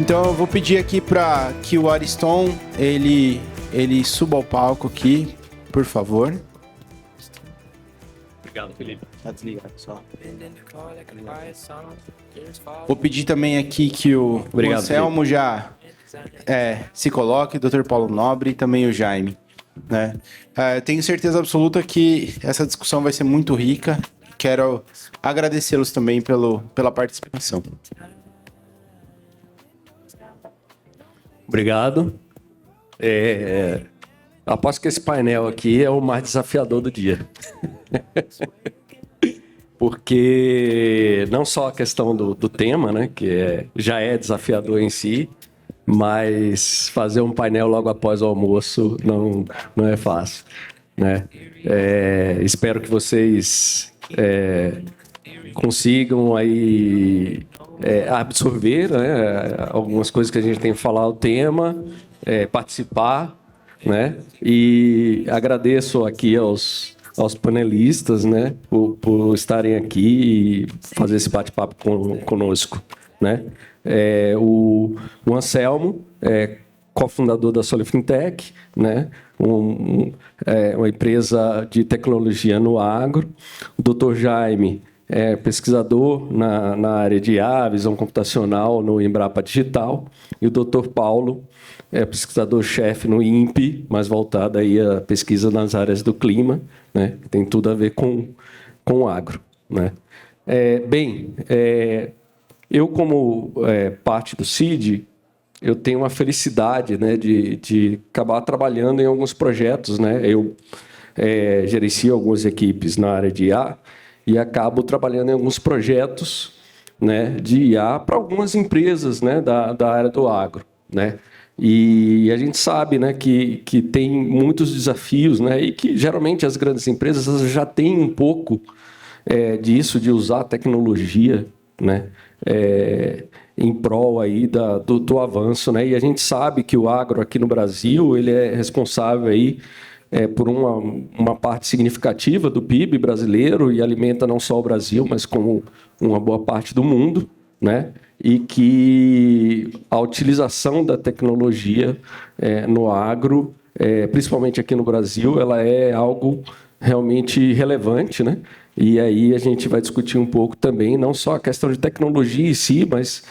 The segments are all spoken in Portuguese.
Então eu vou pedir aqui para que o Ariston ele suba ao palco aqui, por favor. Obrigado, Felipe. Tá desligado só. Vou pedir também aqui que o Anselmo já se coloque, o Dr. Paulo Nobre e também o Jaime. Né? Tenho certeza absoluta que essa discussão vai ser muito rica. Quero agradecê-los também pela participação. Obrigado. Aposto que esse painel aqui é o mais desafiador do dia. Porque não só a questão do tema, né, que já é desafiador em si, mas fazer um painel logo após o almoço não é fácil, né? Espero que vocês consigam aí absorver, né, algumas coisas que a gente tem que falar, o tema, participar, né? E agradeço aqui aos panelistas, né, por estarem aqui e fazer esse bate-papo conosco, né? O Anselmo cofundador da Solifintech, né? Uma empresa de tecnologia no agro. O Dr. Jaime pesquisador na área de IA, visão computacional no Embrapa Digital. E o Dr. Paulo pesquisador-chefe no INPE, mais voltado aí à pesquisa nas áreas do clima, né? Tem tudo a ver com o agro, né? Eu, como parte do CID, eu tenho uma felicidade, né, de acabar trabalhando em alguns projetos, né? Eu gerencio algumas equipes na área de IA e acabo trabalhando em alguns projetos, né, de IA para algumas empresas, né, da área do agro, né? E a gente sabe, né, que tem muitos desafios, né, e que geralmente as grandes empresas já têm um pouco disso, de usar a tecnologia, né, em prol aí do avanço, né? E a gente sabe que o agro aqui no Brasil ele é responsável aí por uma parte significativa do PIB brasileiro e alimenta não só o Brasil, mas como uma boa parte do mundo, né? E que a utilização da tecnologia no agro, principalmente aqui no Brasil, ela é algo realmente relevante, né? E aí a gente vai discutir um pouco também, não só a questão de tecnologia em si, mas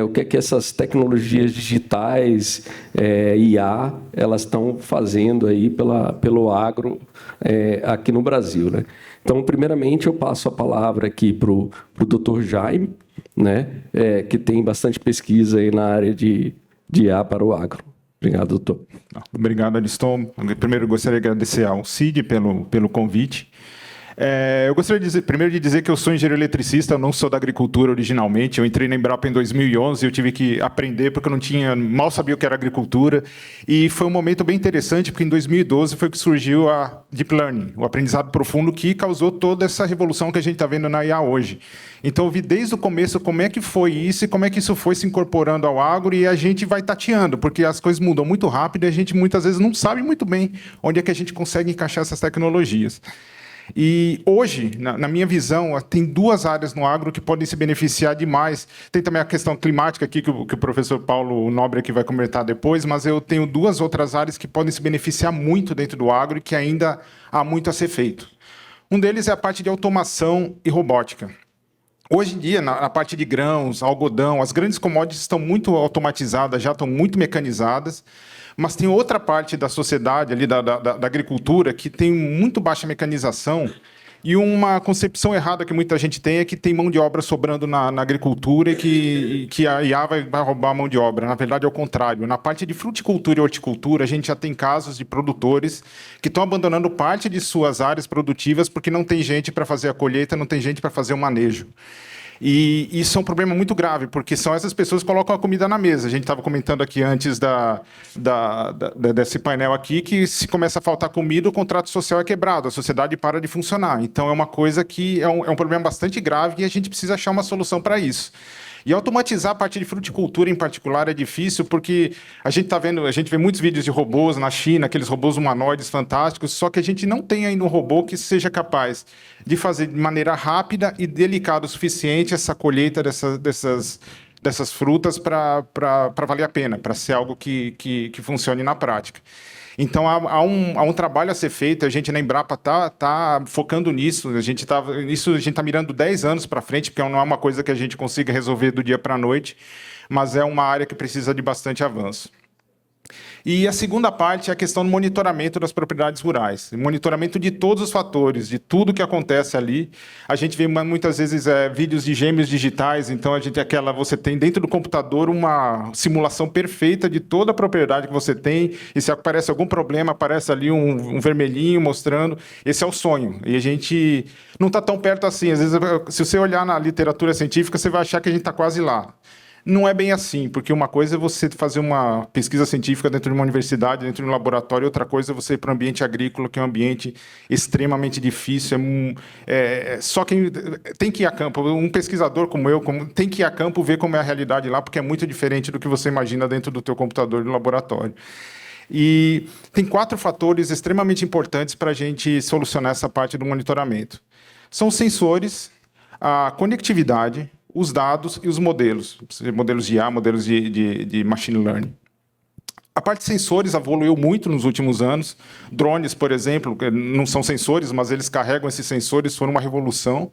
o que é que essas tecnologias digitais, IA, elas estão fazendo aí pelo agro aqui no Brasil, né? Então, primeiramente, eu passo a palavra aqui para o Dr. Jaime, né, que tem bastante pesquisa aí na área de IA para o agro. Obrigado, doutor. Obrigado, Ariston. Primeiro, eu gostaria de agradecer ao CID pelo convite. Eu gostaria primeiro de dizer que eu sou engenheiro eletricista, eu não sou da agricultura originalmente. Eu entrei na Embrapa em 2011 e eu tive que aprender porque eu mal sabia o que era agricultura. E foi um momento bem interessante, porque em 2012 foi que surgiu a Deep Learning, o aprendizado profundo, que causou toda essa revolução que a gente está vendo na IA hoje. Então, eu vi desde o começo como é que foi isso e como é que isso foi se incorporando ao agro, e a gente vai tateando, porque as coisas mudam muito rápido e a gente muitas vezes não sabe muito bem onde é que a gente consegue encaixar essas tecnologias. E hoje, na minha visão, tem duas áreas no agro que podem se beneficiar demais. Tem também a questão climática aqui, que o professor Paulo Nobre aqui vai comentar depois, mas eu tenho duas outras áreas que podem se beneficiar muito dentro do agro e que ainda há muito a ser feito. Um deles é a parte de automação e robótica. Hoje em dia, na parte de grãos, algodão, as grandes commodities estão muito automatizadas, já estão muito mecanizadas, mas tem outra parte da sociedade, ali, da agricultura, que tem muito baixa mecanização, e uma concepção errada que muita gente tem é que tem mão de obra sobrando na agricultura e que a IA vai roubar a mão de obra. Na verdade, é o contrário. Na parte de fruticultura e horticultura, a gente já tem casos de produtores que estão abandonando parte de suas áreas produtivas porque não tem gente para fazer a colheita, não tem gente para fazer o manejo. E isso é um problema muito grave, porque são essas pessoas que colocam a comida na mesa. A gente estava comentando aqui antes desse painel aqui que se começa a faltar comida, o contrato social é quebrado, a sociedade para de funcionar. Então, é uma coisa que é um problema bastante grave e a gente precisa achar uma solução para isso. E automatizar a parte de fruticultura, em particular, é difícil, porque a gente vê muitos vídeos de robôs na China, aqueles robôs humanoides fantásticos, só que a gente não tem ainda um robô que seja capaz de fazer de maneira rápida e delicada o suficiente essa colheita dessas frutas para valer a pena, para ser algo que funcione na prática. Então, há um trabalho a ser feito, a gente na Embrapa tá focando nisso, a gente está mirando 10 anos para frente, porque não é uma coisa que a gente consiga resolver do dia para a noite, mas é uma área que precisa de bastante avanço. E a segunda parte é a questão do monitoramento das propriedades rurais. Monitoramento de todos os fatores, de tudo que acontece ali. A gente vê muitas vezes vídeos de gêmeos digitais, então você tem dentro do computador uma simulação perfeita de toda a propriedade que você tem, e se aparece algum problema, aparece ali um vermelhinho mostrando. Esse é o sonho. E a gente não está tão perto assim. Às vezes, se você olhar na literatura científica, você vai achar que a gente está quase lá. Não é bem assim, porque uma coisa é você fazer uma pesquisa científica dentro de uma universidade, dentro de um laboratório, outra coisa é você ir para o ambiente agrícola, que é um ambiente extremamente difícil. Só quem tem que ir a campo, um pesquisador como eu, tem que ir a campo ver como é a realidade lá, porque é muito diferente do que você imagina dentro do teu computador do laboratório. E tem 4 fatores extremamente importantes para a gente solucionar essa parte do monitoramento. São os sensores, a conectividade, os dados e os modelos de IA, modelos de machine learning. A parte de sensores evoluiu muito nos últimos anos. Drones, por exemplo, não são sensores, mas eles carregam esses sensores, foram uma revolução.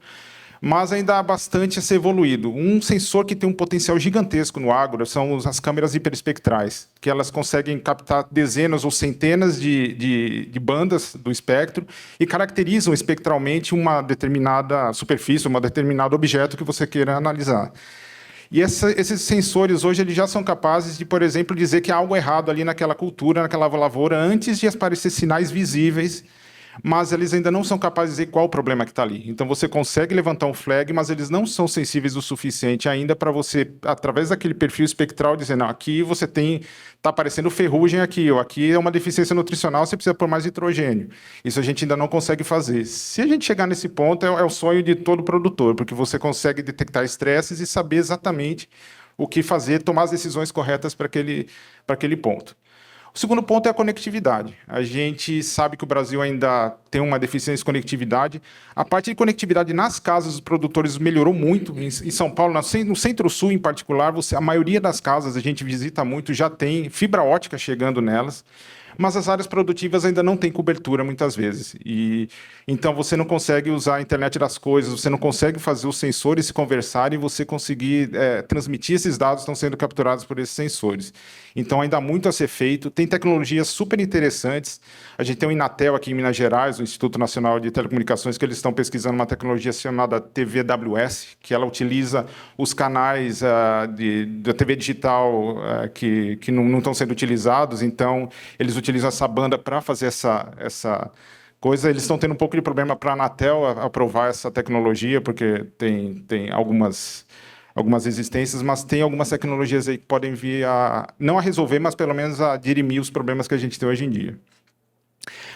Mas ainda há bastante a ser evoluído. Um sensor que tem um potencial gigantesco no agro são as câmeras hiperespectrais, que elas conseguem captar dezenas ou centenas de bandas do espectro e caracterizam espectralmente uma determinada superfície, um determinado objeto que você queira analisar. E esses sensores hoje eles já são capazes de, por exemplo, dizer que há algo errado ali naquela cultura, naquela lavoura, antes de aparecer sinais visíveis, mas eles ainda não são capazes de dizer qual o problema que está ali. Então, você consegue levantar um flag, mas eles não são sensíveis o suficiente ainda para você, através daquele perfil espectral, dizer, não, aqui você está aparecendo ferrugem aqui, ou aqui é uma deficiência nutricional, você precisa pôr mais nitrogênio. Isso a gente ainda não consegue fazer. Se a gente chegar nesse ponto, é o sonho de todo produtor, porque você consegue detectar estresses e saber exatamente o que fazer, tomar as decisões corretas para aquele ponto. O segundo ponto é a conectividade. A gente sabe que o Brasil ainda tem uma deficiência de conectividade. A parte de conectividade nas casas dos produtores melhorou muito. Em São Paulo, no Centro-Sul em particular, a maioria das casas, a gente visita muito, já tem fibra ótica chegando nelas, mas as áreas produtivas ainda não têm cobertura muitas vezes. Então, você não consegue usar a internet das coisas, você não consegue fazer os sensores se conversarem e você conseguir transmitir esses dados que estão sendo capturados por esses sensores. Então, ainda há muito a ser feito. Tem tecnologias super interessantes. A gente tem o Inatel aqui em Minas Gerais, o Instituto Nacional de Telecomunicações, que eles estão pesquisando uma tecnologia chamada TVWS, que ela utiliza os canais da TV digital que não estão sendo utilizados. Então, eles utilizam essa banda para fazer essa coisa. Eles estão tendo um pouco de problema para a Anatel aprovar essa tecnologia, porque tem algumas resistências, mas tem algumas tecnologias aí que podem vir não a resolver, mas pelo menos a dirimir os problemas que a gente tem hoje em dia.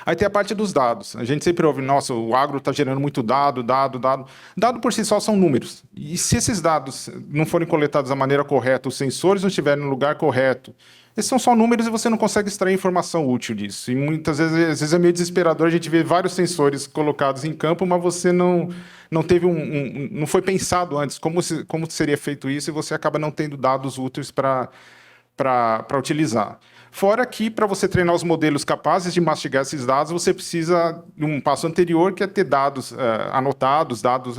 Aí tem a parte dos dados. A gente sempre ouve, nossa, o agro está gerando muito dado. Dado por si só são números. E se esses dados não forem coletados da maneira correta, os sensores não estiverem no lugar correto, esses são só números e você não consegue extrair informação útil disso. E muitas vezes, às vezes é meio desesperador a gente ver vários sensores colocados em campo, mas você não teve não foi pensado antes como seria feito isso e você acaba não tendo dados úteis para utilizar. Fora que, para você treinar os modelos capazes de mastigar esses dados, você precisa de um passo anterior, que é ter dados anotados, dados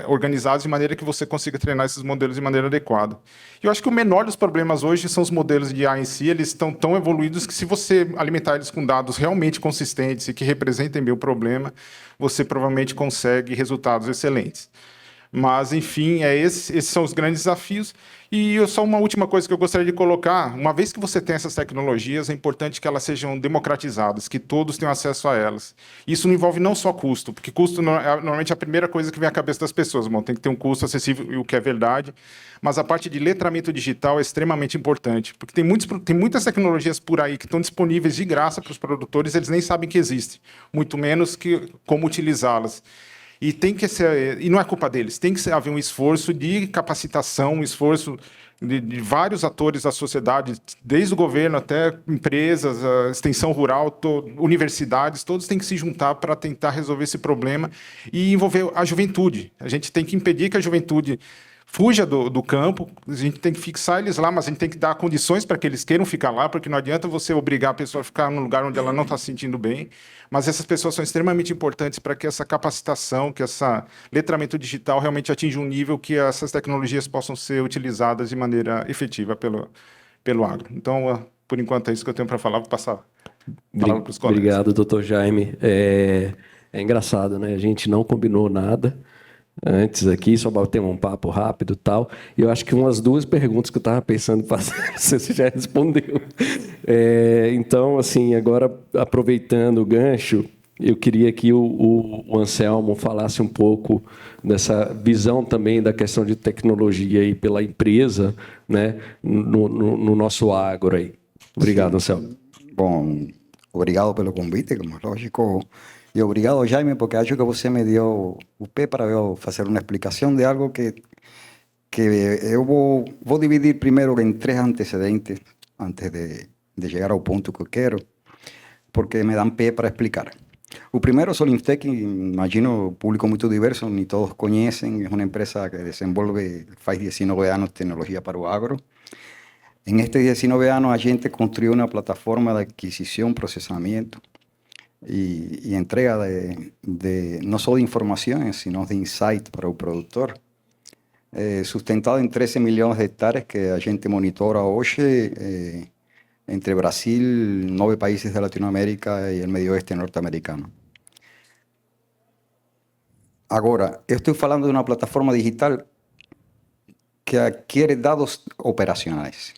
organizados, de maneira que você consiga treinar esses modelos de maneira adequada. E eu acho que o menor dos problemas hoje são os modelos de IA em si. Eles estão tão evoluídos que, se você alimentar eles com dados realmente consistentes e que representem bem o problema, você provavelmente consegue resultados excelentes. Mas, enfim, esses são os grandes desafios. E só uma última coisa que eu gostaria de colocar. Uma vez que você tem essas tecnologias, é importante que elas sejam democratizadas, que todos tenham acesso a elas. Isso não envolve não só custo, porque custo normalmente é a primeira coisa que vem à cabeça das pessoas. Bom, tem que ter um custo acessível, o que é verdade. Mas a parte de letramento digital é extremamente importante, porque tem muitas tecnologias por aí que estão disponíveis de graça para os produtores, eles nem sabem que existem, muito menos como utilizá-las. E tem que ser, e não é culpa deles, tem que haver um esforço de capacitação, um esforço de vários atores da sociedade, desde o governo até empresas, a extensão rural, universidades, todos têm que se juntar para tentar resolver esse problema e envolver a juventude. A gente tem que impedir que a juventude fuja do campo, a gente tem que fixar eles lá, mas a gente tem que dar condições para que eles queiram ficar lá, porque não adianta você obrigar a pessoa a ficar num lugar onde ela não está se sentindo bem, mas essas pessoas são extremamente importantes para que essa capacitação, que esse letramento digital realmente atinja um nível que essas tecnologias possam ser utilizadas de maneira efetiva pelo agro. Então, por enquanto, é isso que eu tenho para falar, vou passar a palavra para os colegas. Obrigado, doutor Jaime. É engraçado, né? A gente não combinou nada antes aqui, só batemos um papo rápido e tal. E eu acho que umas 2 perguntas que eu estava pensando em fazer, você já respondeu. Então, assim, agora, aproveitando o gancho, eu queria que o Anselmo falasse um pouco dessa visão também da questão de tecnologia aí pela empresa, né, no nosso agro aí. Obrigado, Anselmo. Bom, obrigado pelo convite, como é lógico. E obrigado, Jaime, porque acho que você me deu o pé para eu fazer uma explicação de algo que eu vou dividir primeiro em 3 antecedentes antes de chegar ao ponto que eu quero, porque me dão pé para explicar. O primeiro, Solintec, imagino público muito diverso, nem todos conhecem, é uma empresa que desenvolve, faz 19 anos, tecnologia para o agro. En estos 19 años, a gente construyó una plataforma de adquisición, procesamiento y entrega de no solo de informaciones, sino de insight para el productor. Sustentado en 13 millones de hectáreas que a gente monitora hoy entre Brasil, 9 países de Latinoamérica y el Medio Oeste norteamericano. Ahora, yo estoy hablando de una plataforma digital que adquiere datos operacionales.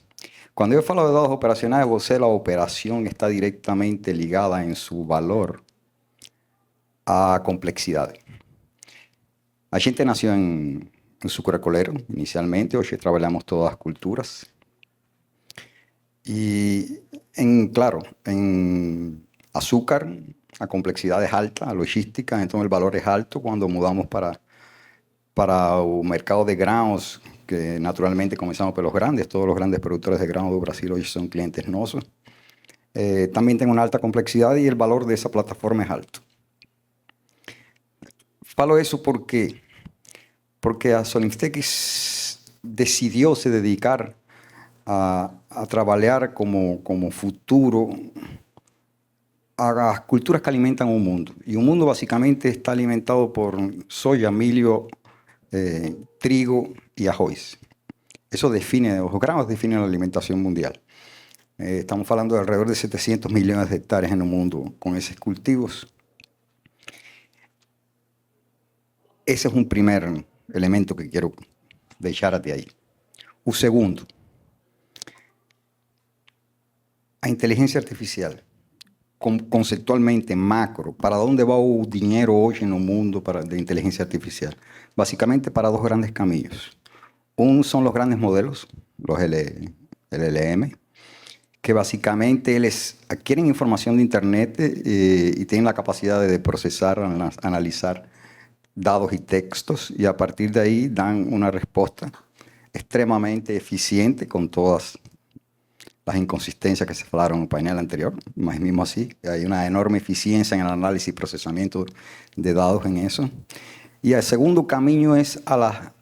Cuando yo falo de dados operacionales, la operación está directamente ligada en su valor a complejidad. A gente nació en sucrocolero inicialmente, hoy trabajamos todas las culturas. Y claro, en azúcar, la complejidad es alta, la logística, entonces el valor es alto cuando mudamos para el mercado de granos, que naturalmente comenzamos por los grandes. Todos los grandes productores de grano de Brasil hoy son clientes nuestros. También tiene una alta complejidad y el valor de esa plataforma es alto. Falo eso porque a Solintec decidió se dedicar a trabajar como futuro a las culturas que alimentan un mundo. Y un mundo básicamente está alimentado por soya, milio, trigo y arroz. Eso define, los granos definen la alimentación mundial. Estamos hablando de alrededor de 700 millones de hectáreas en el mundo con esos cultivos. Ese es un primer elemento que quiero dejarte ahí. Un segundo, a inteligencia artificial, conceptualmente macro, ¿para dónde va el dinero hoy en el mundo de inteligencia artificial? Básicamente para 2 grandes caminos. Uno son los grandes modelos, los LLM, que básicamente adquieren información de Internet y tienen la capacidad de procesar, analizar datos y textos, y a partir de ahí dan una respuesta extremadamente eficiente con todas las inconsistencias que se hablaron en el panel anterior. Más mismo así, hay una enorme eficiencia en el análisis y procesamiento de datos en eso. Y el segundo camino es a la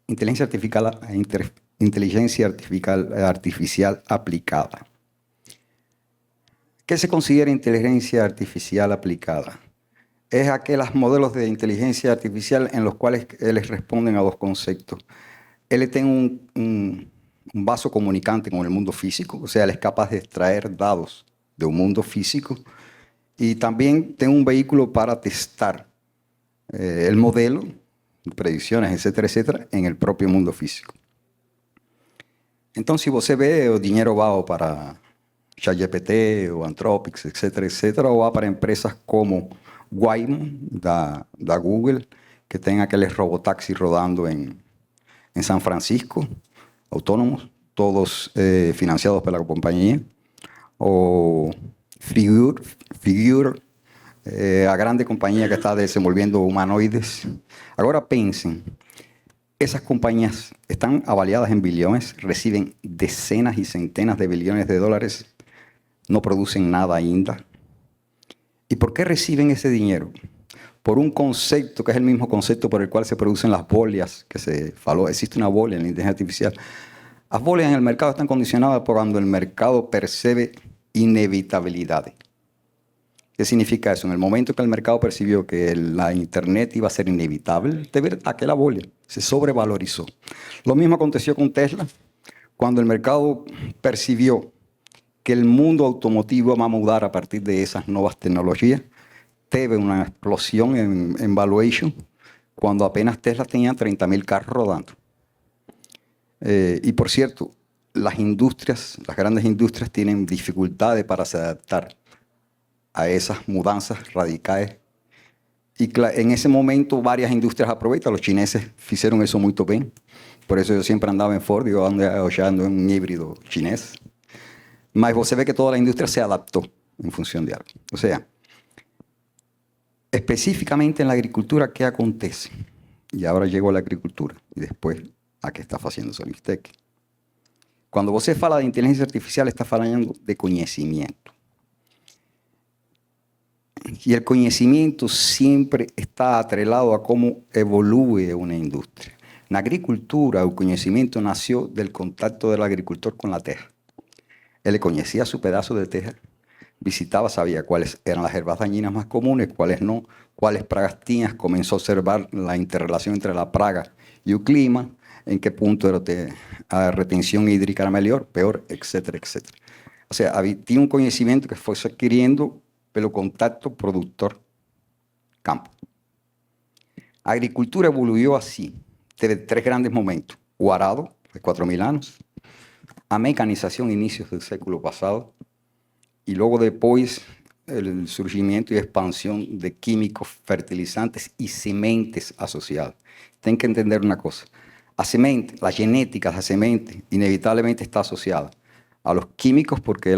inteligencia artificial aplicada. ¿Qué se considera inteligencia artificial aplicada? Es aquellos modelos de inteligencia artificial en los cuales ellos responden a 2 conceptos. Él tiene un vaso comunicante con el mundo físico, o sea, él es capaz de extraer datos de un mundo físico, y también tiene un vehículo para testar el modelo, predicciones, etcétera, etcétera, en el propio mundo físico. Entonces, si usted ve el dinero va para ChatGPT o Anthropic, etcétera, etcétera, o va para empresas como Waymo, da Google, que tienen aquellos robotaxis rodando en San Francisco, autónomos, todos financiados por la compañía, o Figure, a grande compañía que está desenvolviendo humanoides. Ahora piensen, esas compañías están avaliadas en billones, reciben decenas y centenas de billones de dólares, no producen nada ainda. ¿Y por qué reciben ese dinero? por un concepto que es el mismo concepto por el cual se producen las bolias, que se faló, existe una bolia en la inteligencia artificial. Las bolias en el mercado están condicionadas por cuando el mercado percibe inevitabilidades. ¿Qué significa eso? En el momento que el mercado percibió que la Internet iba a ser inevitable, de verdad que la bolia se sobrevalorizó. Lo mismo aconteció con Tesla. Cuando el mercado percibió que el mundo automotivo va a mudar a partir de esas nuevas tecnologías, tuve una explosión en valuation cuando apenas Tesla tenía 30.000 carros rodando. Y por cierto, las grandes industrias tienen dificultades para se adaptar a esas mudanzas radicales. Y en ese momento varias industrias aprovechan. Los chineses hicieron eso muy bien. Por eso yo siempre andaba en Ford, yo ando en un híbrido chinés. Mas você ve que toda la industria se adaptó en función de algo. O sea, específicamente en la agricultura, ¿qué acontece? Y ahora llego a la agricultura y después a qué está haciendo Solistec. Cuando você fala de inteligencia artificial, está hablando de conocimiento. Y el conocimiento siempre está atrelado a cómo evolúe una industria. En la agricultura, el conocimiento nació del contacto del agricultor con la tierra. Él conocía su pedazo de tierra, visitaba, sabía cuáles eran las hierbas dañinas más comunes, cuáles no, cuáles pragas tenía, comenzó a observar la interrelación entre la praga y el clima, en qué punto la retención hídrica era mejor, peor, etcétera, etcétera. O sea, tiene un conocimiento que fue adquiriendo pelo contacto productor-campo. La agricultura evoluyó así, de 3 grandes momentos. O arado, de 4.000 años, a mecanización inicios del século pasado, y luego después el surgimiento y expansión de químicos, fertilizantes y sementes asociados. Tienen que entender una cosa. La genética de la semente inevitablemente está asociada a los químicos porque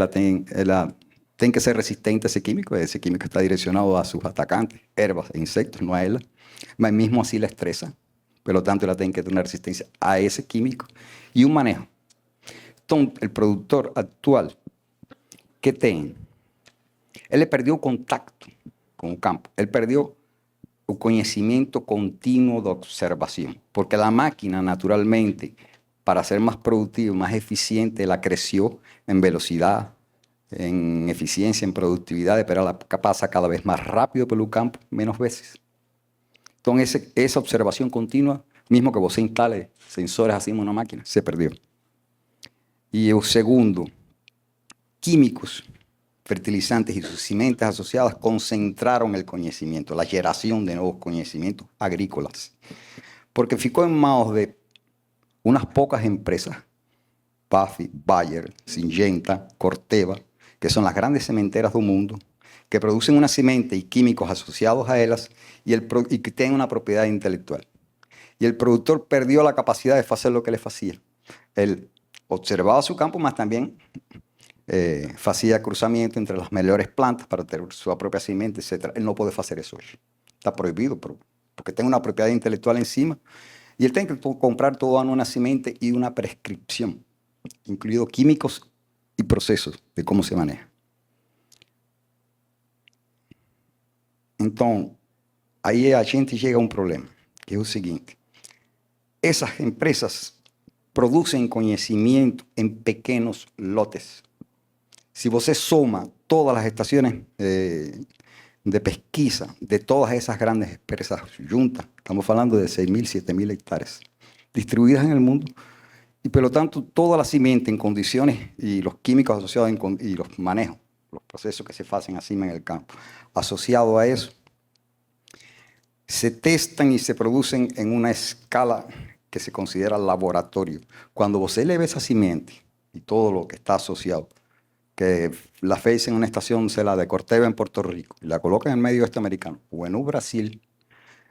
tiene que ser resistente a ese químico está direccionado a sus atacantes, herbas e insectos, no a ella. Mas mismo así la estresa, por lo tanto ella tiene que tener resistencia a ese químico y un manejo. Entonces, el productor actual, ¿qué tiene? Él le perdió contacto con el campo, él perdió el conocimiento continuo de observación, porque la máquina naturalmente, para ser más productiva, más eficiente, la creció en velocidad, en eficiencia, en productividad, pero la pasa cada vez más rápido por el campo, menos veces. Entonces, esa observación continua, mismo que vos instale sensores así en una máquina, se perdió. Y el segundo, químicos, fertilizantes y sus sementes asociadas concentraron el conocimiento, la generación de nuevos conocimientos agrícolas. Porque ficó en manos de unas pocas empresas, Paffi, Bayer, Syngenta, Corteva, que son las grandes sementeras del mundo, que producen una semente y químicos asociados a ellas y que tienen una propiedad intelectual. Y el productor perdió la capacidad de hacer lo que le hacía. Él observaba su campo, mas también hacía cruzamiento entre las mejores plantas para tener su propia semente, etc. Él no puede hacer eso hoy. Está prohibido porque tiene una propiedad intelectual encima. Y él tiene que comprar toda una semente y una prescripción, incluidos químicos y procesos de cómo se maneja. Entonces, ahí a gente llega a un problema, que es el siguiente. Esas empresas producen conocimiento en pequeños lotes. Si você soma todas las estaciones de pesquisa de todas esas grandes empresas juntas, estamos hablando de 6.000, 7.000 hectáreas distribuidas en el mundo, y por lo tanto toda la semente en condiciones y los químicos asociados y los manejos, los procesos que se hacen así en el campo, asociado a eso, se testan y se producen en una escala que se considera laboratorio. Cuando você le ve esa semente y todo lo que está asociado, que la fez en una estación, la de Corteva en Puerto Rico, y la coloca en el medio oeste americano o en Brasil,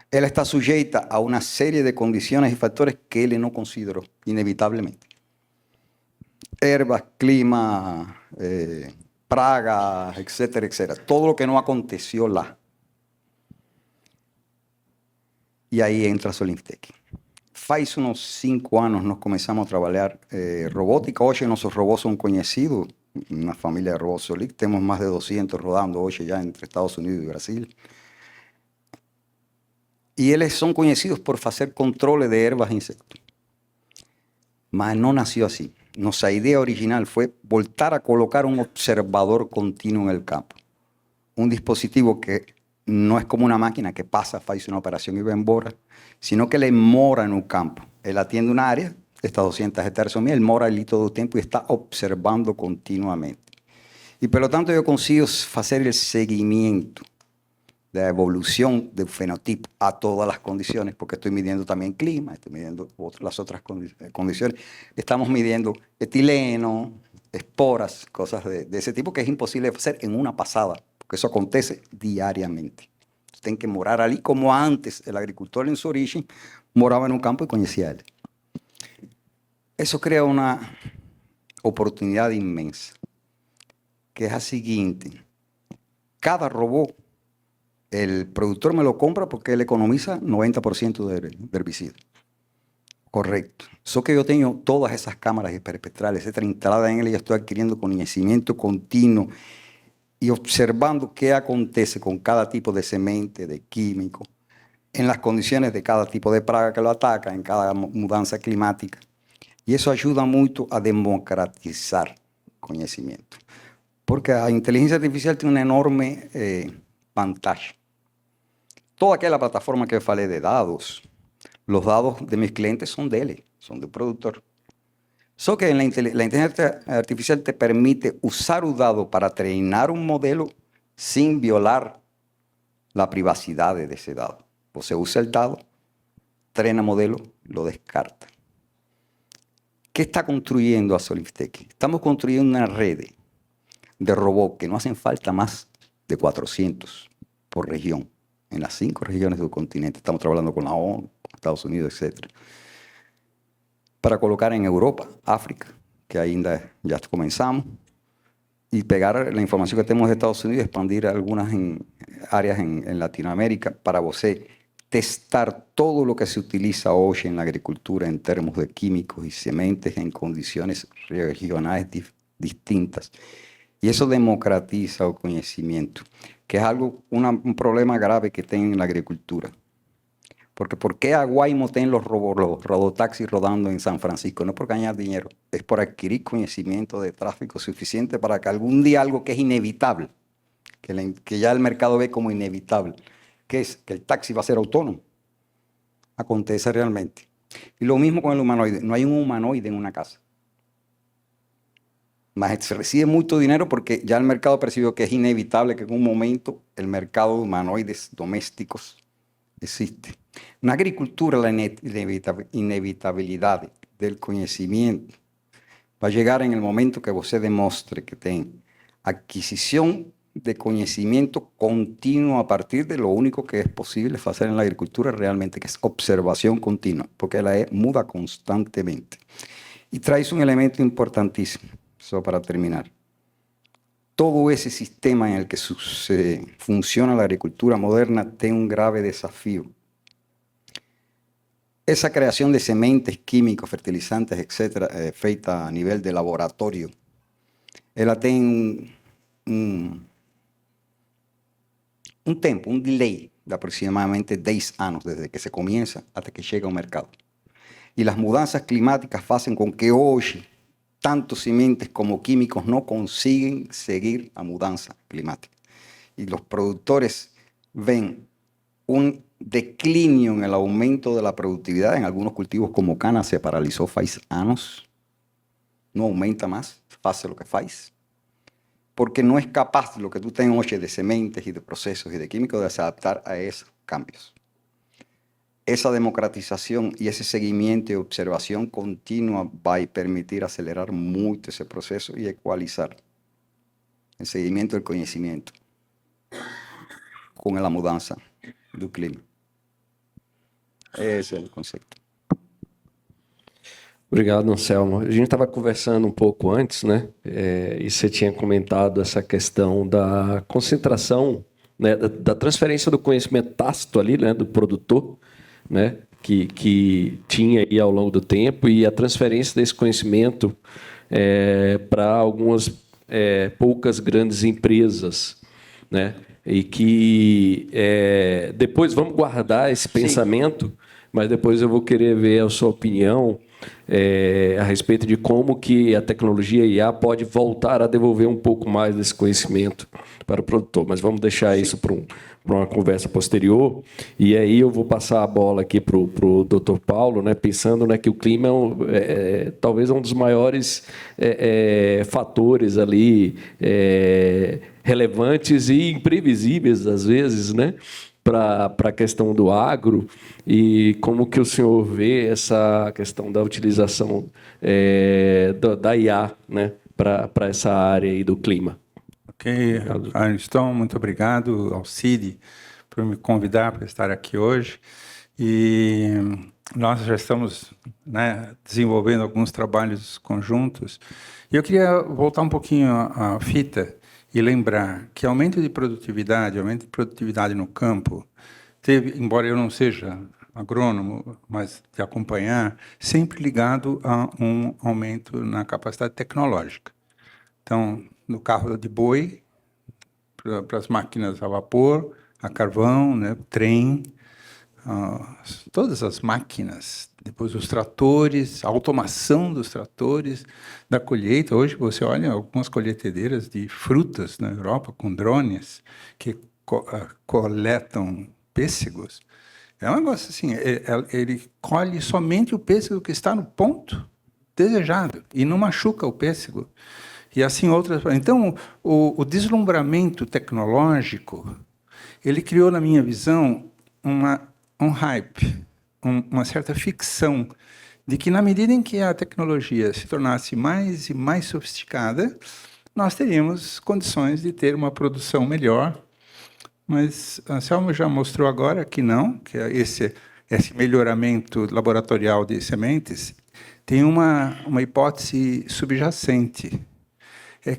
él está sujeta a una serie de condiciones y factores que él no consideró, inevitablemente. Herbas, clima, pragas, etcétera, etcétera. Todo lo que no aconteció lá. Y ahí entra Solistec. Faz unos 5 años nos comenzamos a trabajar robótica. Hoy nuestros robots son conocidos, una familia de robots Solistec. Tenemos más de 200 rodando hoy ya entre Estados Unidos y Brasil. E eles são conhecidos por fazer controle de ervas e insectos. Mas não nasceu assim. Nossa ideia original foi voltar a colocar um observador contínuo no campo. Um dispositivo que não é como uma máquina que passa, faz uma operação e vai embora, sino que ele mora no campo. Ele atende uma área, estas 200 hectáreas são minhas, ele mora ali todo o tempo e está observando continuamente. E, pelo tanto, eu consigo fazer o seguimento da evolução do fenotipo a todas as condições, porque estou midiendo também clima, estou midiendo as outras condições. Estamos midiendo etileno, esporas, coisas desse tipo, que é impossível fazer em uma passada, porque isso acontece diariamente. Você tem que morar ali como antes. O agricultor, em sua origem, morava no campo e conhecia ele. Isso cria uma oportunidade imensa, que es la siguiente. Cada robot, el productor me lo compra porque él economiza 90% de herbicida. Correcto. Só que yo tengo todas esas cámaras hiperespectrales, etcétera, instaladas en él, y yo estoy adquiriendo conocimiento continuo y observando qué acontece con cada tipo de semente, de químico, en las condiciones de cada tipo de plaga que lo ataca, en cada mudanza climática. Y eso ayuda mucho a democratizar conocimiento. Porque a inteligência artificial tem uma enorme vantagem. Toda aquela plataforma que eu falei de dados, os dados de meus clientes são dele, são do produtor. Só que a inteligência artificial te permite usar o dado para treinar um modelo sem violar a privacidade desse dado. Você usa o dado, treina o modelo, lo descarta. O que está construindo a Solistec? Estamos construindo uma rede de robots que no hacen falta más de 400 por región, en las 5 regiones del continente. Estamos trabajando con la ONU, con Estados Unidos, etc. Para colocar en Europa, África, que ainda ya comenzamos, y pegar la información que tenemos de Estados Unidos, expandir algunas áreas en Latinoamérica para você testar todo lo que se utiliza hoy en la agricultura en términos de químicos y sementes en condiciones regionales distintas. Y eso democratiza el conocimiento, que es un problema grave que tiene en la agricultura. Porque ¿por qué a Guaymo tienen los robotaxis rodando en San Francisco? No es por ganar dinero, es por adquirir conocimiento de tráfico suficiente para que algún día algo que es inevitable, que ya el mercado ve como inevitable, que es que el taxi va a ser autónomo, acontece realmente. Y lo mismo con el humanoide. No hay un humanoide en una casa. Mas se recibe mucho dinero porque ya el mercado percibió que es inevitable que en un momento el mercado de humanoides domésticos existe. En la agricultura, la inevitabilidad del conocimiento va a llegar en el momento que usted demuestre que tiene adquisición de conocimiento continuo a partir de lo único que es posible hacer en la agricultura realmente, que es observación continua, porque la muda constantemente. Y traes un elemento importantísimo. Só para terminar, todo ese sistema en el que funciona la agricultura moderna tiene un grave desafío. Esa creación de sementes, químicos, fertilizantes, etcétera, feita a nivel de laboratorio, ela tiene un tiempo, un delay de aproximadamente 10 años desde que se comienza hasta que llega al mercado. Y las mudanzas climáticas hacen con que hoy tanto sementes como químicos no consiguen seguir a mudanza climática. Y los productores ven un declinio en el aumento de la productividad. En algunos cultivos como cana se paralizó hace años. No aumenta más, hace lo que hace. Porque no es capaz lo que tú tienes hoy de sementes y de procesos y de químicos de se adaptar a esos cambios. Esa democratización y ese seguimiento y observación continua va a permitir acelerar mucho ese proceso y ecualizar el seguimiento del conocimiento con la mudanza del clima. Esse é o conceito. Obrigado, Anselmo. A gente estava conversando um pouco antes, né? E você tinha comentado essa questão da concentração, né? Da transferência do conhecimento tácito ali, né? Do produtor, né? Que tinha aí ao longo do tempo, e a transferência desse conhecimento para algumas poucas grandes empresas, né? E que depois vamos guardar esse pensamento, mas depois eu vou querer ver a sua opinião a respeito de como que a tecnologia IA pode voltar a devolver um pouco mais desse conhecimento para o produtor. Mas vamos deixar isso para uma conversa posterior. E aí eu vou passar a bola aqui para o Dr. Paulo, né, pensando, né, que o clima talvez um dos maiores fatores ali relevantes e imprevisíveis, às vezes, né, para a questão do agro, e como que o senhor vê essa questão da utilização da IA, né, para essa área aí do clima. Ok, Ariston, muito obrigado ao CID por me convidar para estar aqui hoje. E nós já estamos, né, desenvolvendo alguns trabalhos conjuntos. E eu queria voltar um pouquinho à fita e lembrar que aumento de produtividade no campo, teve, embora eu não seja agrônomo, mas de acompanhar, sempre ligado a um aumento na capacidade tecnológica. Então, no carro de boi, para as máquinas a vapor, a carvão, né, trem, todas as máquinas, depois os tratores, a automação dos tratores, da colheita. Hoje você olha algumas colheitadeiras de frutas na Europa com drones que coletam pêssegos. É um negócio assim, ele colhe somente o pêssego que está no ponto desejado e não machuca o pêssego. E assim outras. Então, o deslumbramento tecnológico, ele criou, na minha visão, um hype, uma certa ficção de que, na medida em que a tecnologia se tornasse mais e mais sofisticada, nós teríamos condições de ter uma produção melhor. Mas a Anselmo já mostrou agora que não, que esse melhoramento laboratorial de sementes tem uma hipótese subjacente,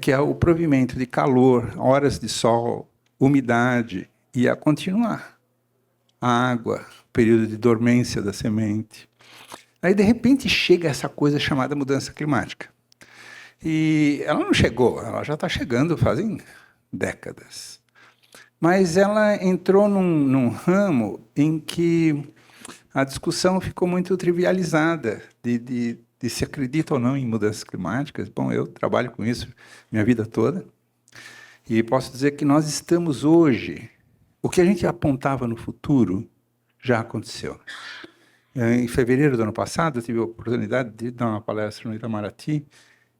que é o provimento de calor, horas de sol, umidade, e a continuar. A água, período de dormência da semente. Aí, de repente, chega essa coisa chamada mudança climática. E ela não chegou, ela já está chegando fazem décadas. Mas ela entrou num ramo em que a discussão ficou muito trivializada de se acredita ou não em mudanças climáticas. Bom, eu trabalho com isso minha vida toda e posso dizer que nós estamos hoje, o que a gente apontava no futuro já aconteceu. Em fevereiro do ano passado, eu tive a oportunidade de dar uma palestra no Itamaraty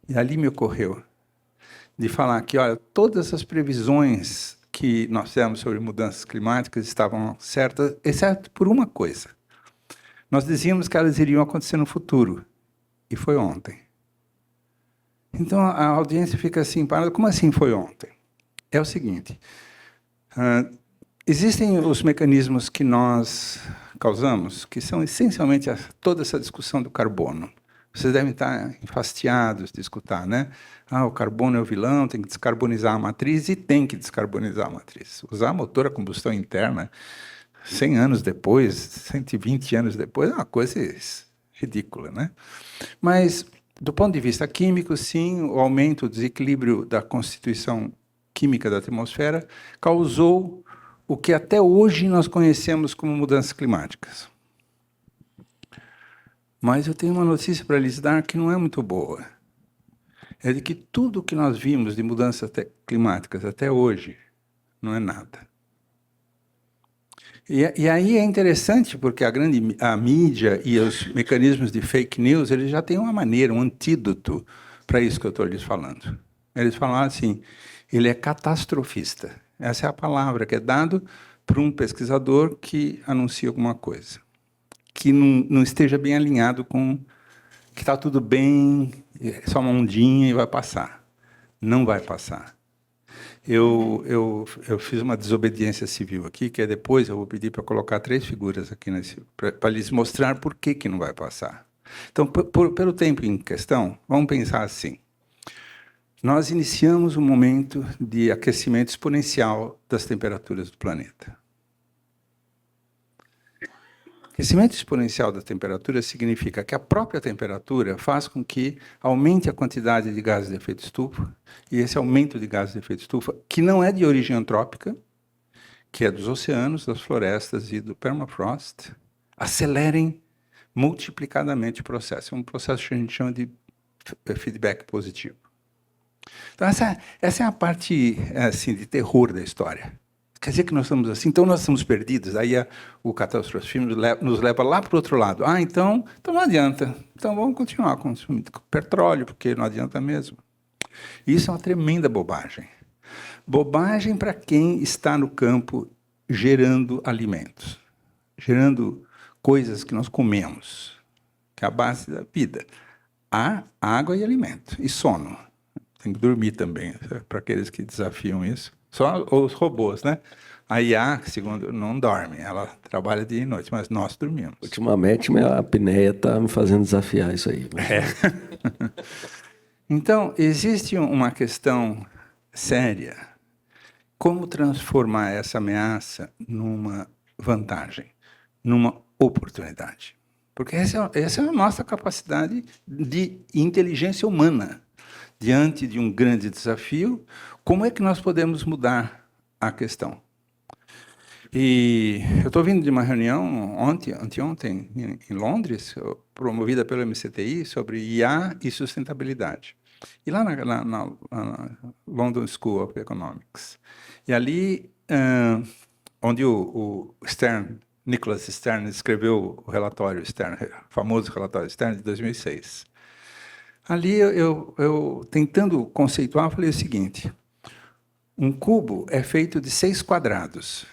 e ali me ocorreu de falar que, olha, todas as previsões que nós fizemos sobre mudanças climáticas estavam certas, exceto por uma coisa. Nós dizíamos que elas iriam acontecer no futuro, e foi ontem. Então, a audiência fica assim, parada, como assim foi ontem? É o seguinte, existem os mecanismos que nós causamos, que são essencialmente toda essa discussão do carbono. Vocês devem estar enfastiados de escutar, né? O carbono é o vilão, tem que descarbonizar a matriz, e tem que descarbonizar a matriz. Usar motor a combustão interna 100 anos depois, 120 anos depois, é uma coisa ridícula, né? Mas, do ponto de vista químico, sim, o aumento, o desequilíbrio da constituição química da atmosfera causou o que até hoje nós conhecemos como mudanças climáticas. Mas eu tenho uma notícia para lhes dar que não é muito boa. É de que tudo o que nós vimos de mudanças climáticas até hoje não é nada. E aí é interessante, porque a mídia e os mecanismos de fake news, eles já têm uma maneira, um antídoto para isso que eu estou lhes falando. Eles falam assim, ele é catastrofista. Essa é a palavra que é dada por um pesquisador que anuncia alguma coisa, que não esteja bem alinhado com que está tudo bem, é só uma ondinha e vai passar. Não vai passar. Eu fiz uma desobediência civil aqui, que é depois eu vou pedir para colocar 3 figuras aqui para lhes mostrar por que não vai passar. Então, pelo tempo em questão, vamos pensar assim. Nós iniciamos um momento de aquecimento exponencial das temperaturas do planeta. Aquecimento exponencial da temperatura significa que a própria temperatura faz com que aumente a quantidade de gases de efeito estufa, e esse aumento de gases de efeito estufa, que não é de origem antrópica, que é dos oceanos, das florestas e do permafrost, acelerem multiplicadamente o processo. É um processo que a gente chama de feedback positivo. Então, essa é a parte assim, de terror da história. Quer dizer que nós estamos assim, então nós estamos perdidos. Aí o catastrofismo nos leva lá para o outro lado. Então não adianta. Então vamos continuar consumindo petróleo, porque não adianta mesmo. Isso é uma tremenda bobagem. Bobagem para quem está no campo gerando alimentos, gerando coisas que nós comemos, que é a base da vida. Ar, água e alimento. E sono. Tem que dormir também, para aqueles que desafiam isso. Só os robôs, né? A IA, segundo, não dorme, ela trabalha dia e noite, mas nós dormimos. Ultimamente, minha apneia está me fazendo desafiar isso aí. Então, existe uma questão séria. Como transformar essa ameaça numa vantagem, numa oportunidade? Porque essa é a nossa capacidade de inteligência humana. Diante de um grande desafio, como é que nós podemos mudar a questão? E eu estou vindo de uma reunião anteontem, em Londres, promovida pelo MCTI, sobre IA e sustentabilidade. E lá na London School of Economics. E ali, onde o Stern, Nicholas Stern, escreveu o relatório Stern, o famoso relatório Stern de 2006. Ali, eu tentando conceituar, falei o seguinte: um cubo é feito de 6 quadrados.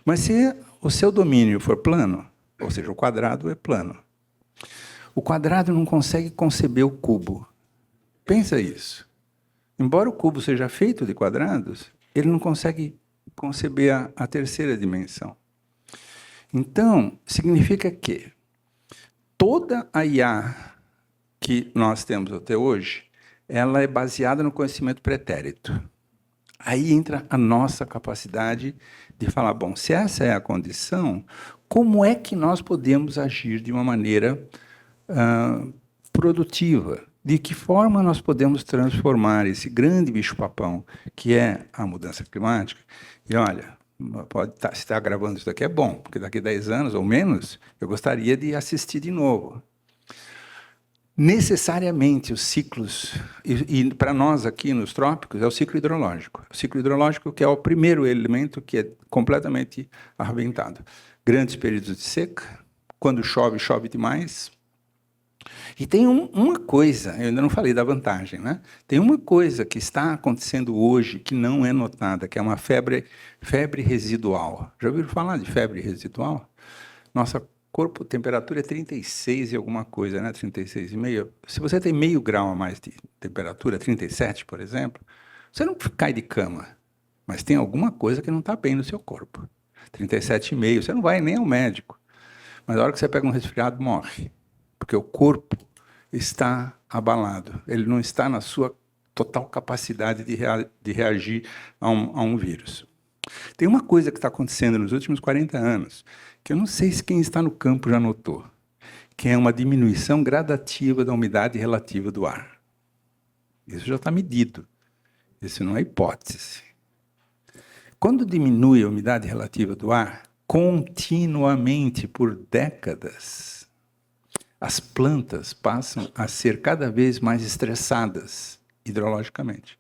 Mas se o seu domínio for plano, ou seja, o quadrado é plano, o quadrado não consegue conceber o cubo. Pensa isso. Embora o cubo seja feito de quadrados, ele não consegue conceber a terceira dimensão. Então, significa que toda a IA que nós temos até hoje, ela é baseada no conhecimento pretérito. Aí entra a nossa capacidade de falar, bom, se essa é a condição, como é que nós podemos agir de uma maneira produtiva? De que forma nós podemos transformar esse grande bicho-papão, que é a mudança climática? E olha, se está gravando isso daqui é bom, porque daqui a 10 anos ou menos, eu gostaria de assistir de novo. Necessariamente os ciclos, e para nós aqui nos trópicos, é o ciclo hidrológico. O ciclo hidrológico que é o primeiro elemento que é completamente arrebentado. Grandes períodos de seca, quando chove, chove demais. E tem uma coisa, eu ainda não falei da vantagem, né? Tem uma coisa que está acontecendo hoje que não é notada, que é uma febre residual. Já ouviram falar de febre residual? Nossa corpo, temperatura é 36 e alguma coisa, né? 36,5. Se você tem meio grau a mais de temperatura, 37, por exemplo, você não cai de cama, mas tem alguma coisa que não está bem no seu corpo. 37,5, você não vai nem ao médico. Mas na hora que você pega um resfriado, morre. Porque o corpo está abalado. Ele não está na sua total capacidade de reagir a um vírus. Tem uma coisa que está acontecendo nos últimos 40 anos, que eu não sei se quem está no campo já notou, que é uma diminuição gradativa da umidade relativa do ar. Isso já está medido. Isso não é hipótese. Quando diminui a umidade relativa do ar, continuamente, por décadas, as plantas passam a ser cada vez mais estressadas hidrologicamente.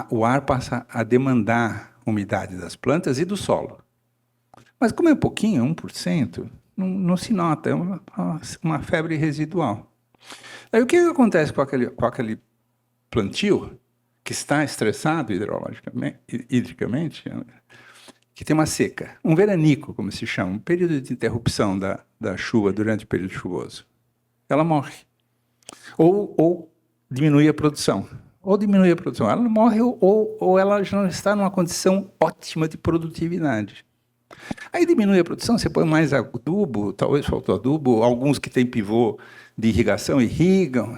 O ar passa a demandar umidade das plantas e do solo. Mas como é pouquinho, 1%, não se nota, é uma febre residual. Aí o que acontece com aquele plantio que está estressado hidricamente, que tem uma seca, um veranico, como se chama, um período de interrupção da chuva durante o período chuvoso? Ela morre. Ou diminui a produção. Ela não morre ou ela já não está numa condição ótima de produtividade. Aí diminui a produção, você põe mais adubo, talvez faltou adubo, alguns que têm pivô de irrigação irrigam.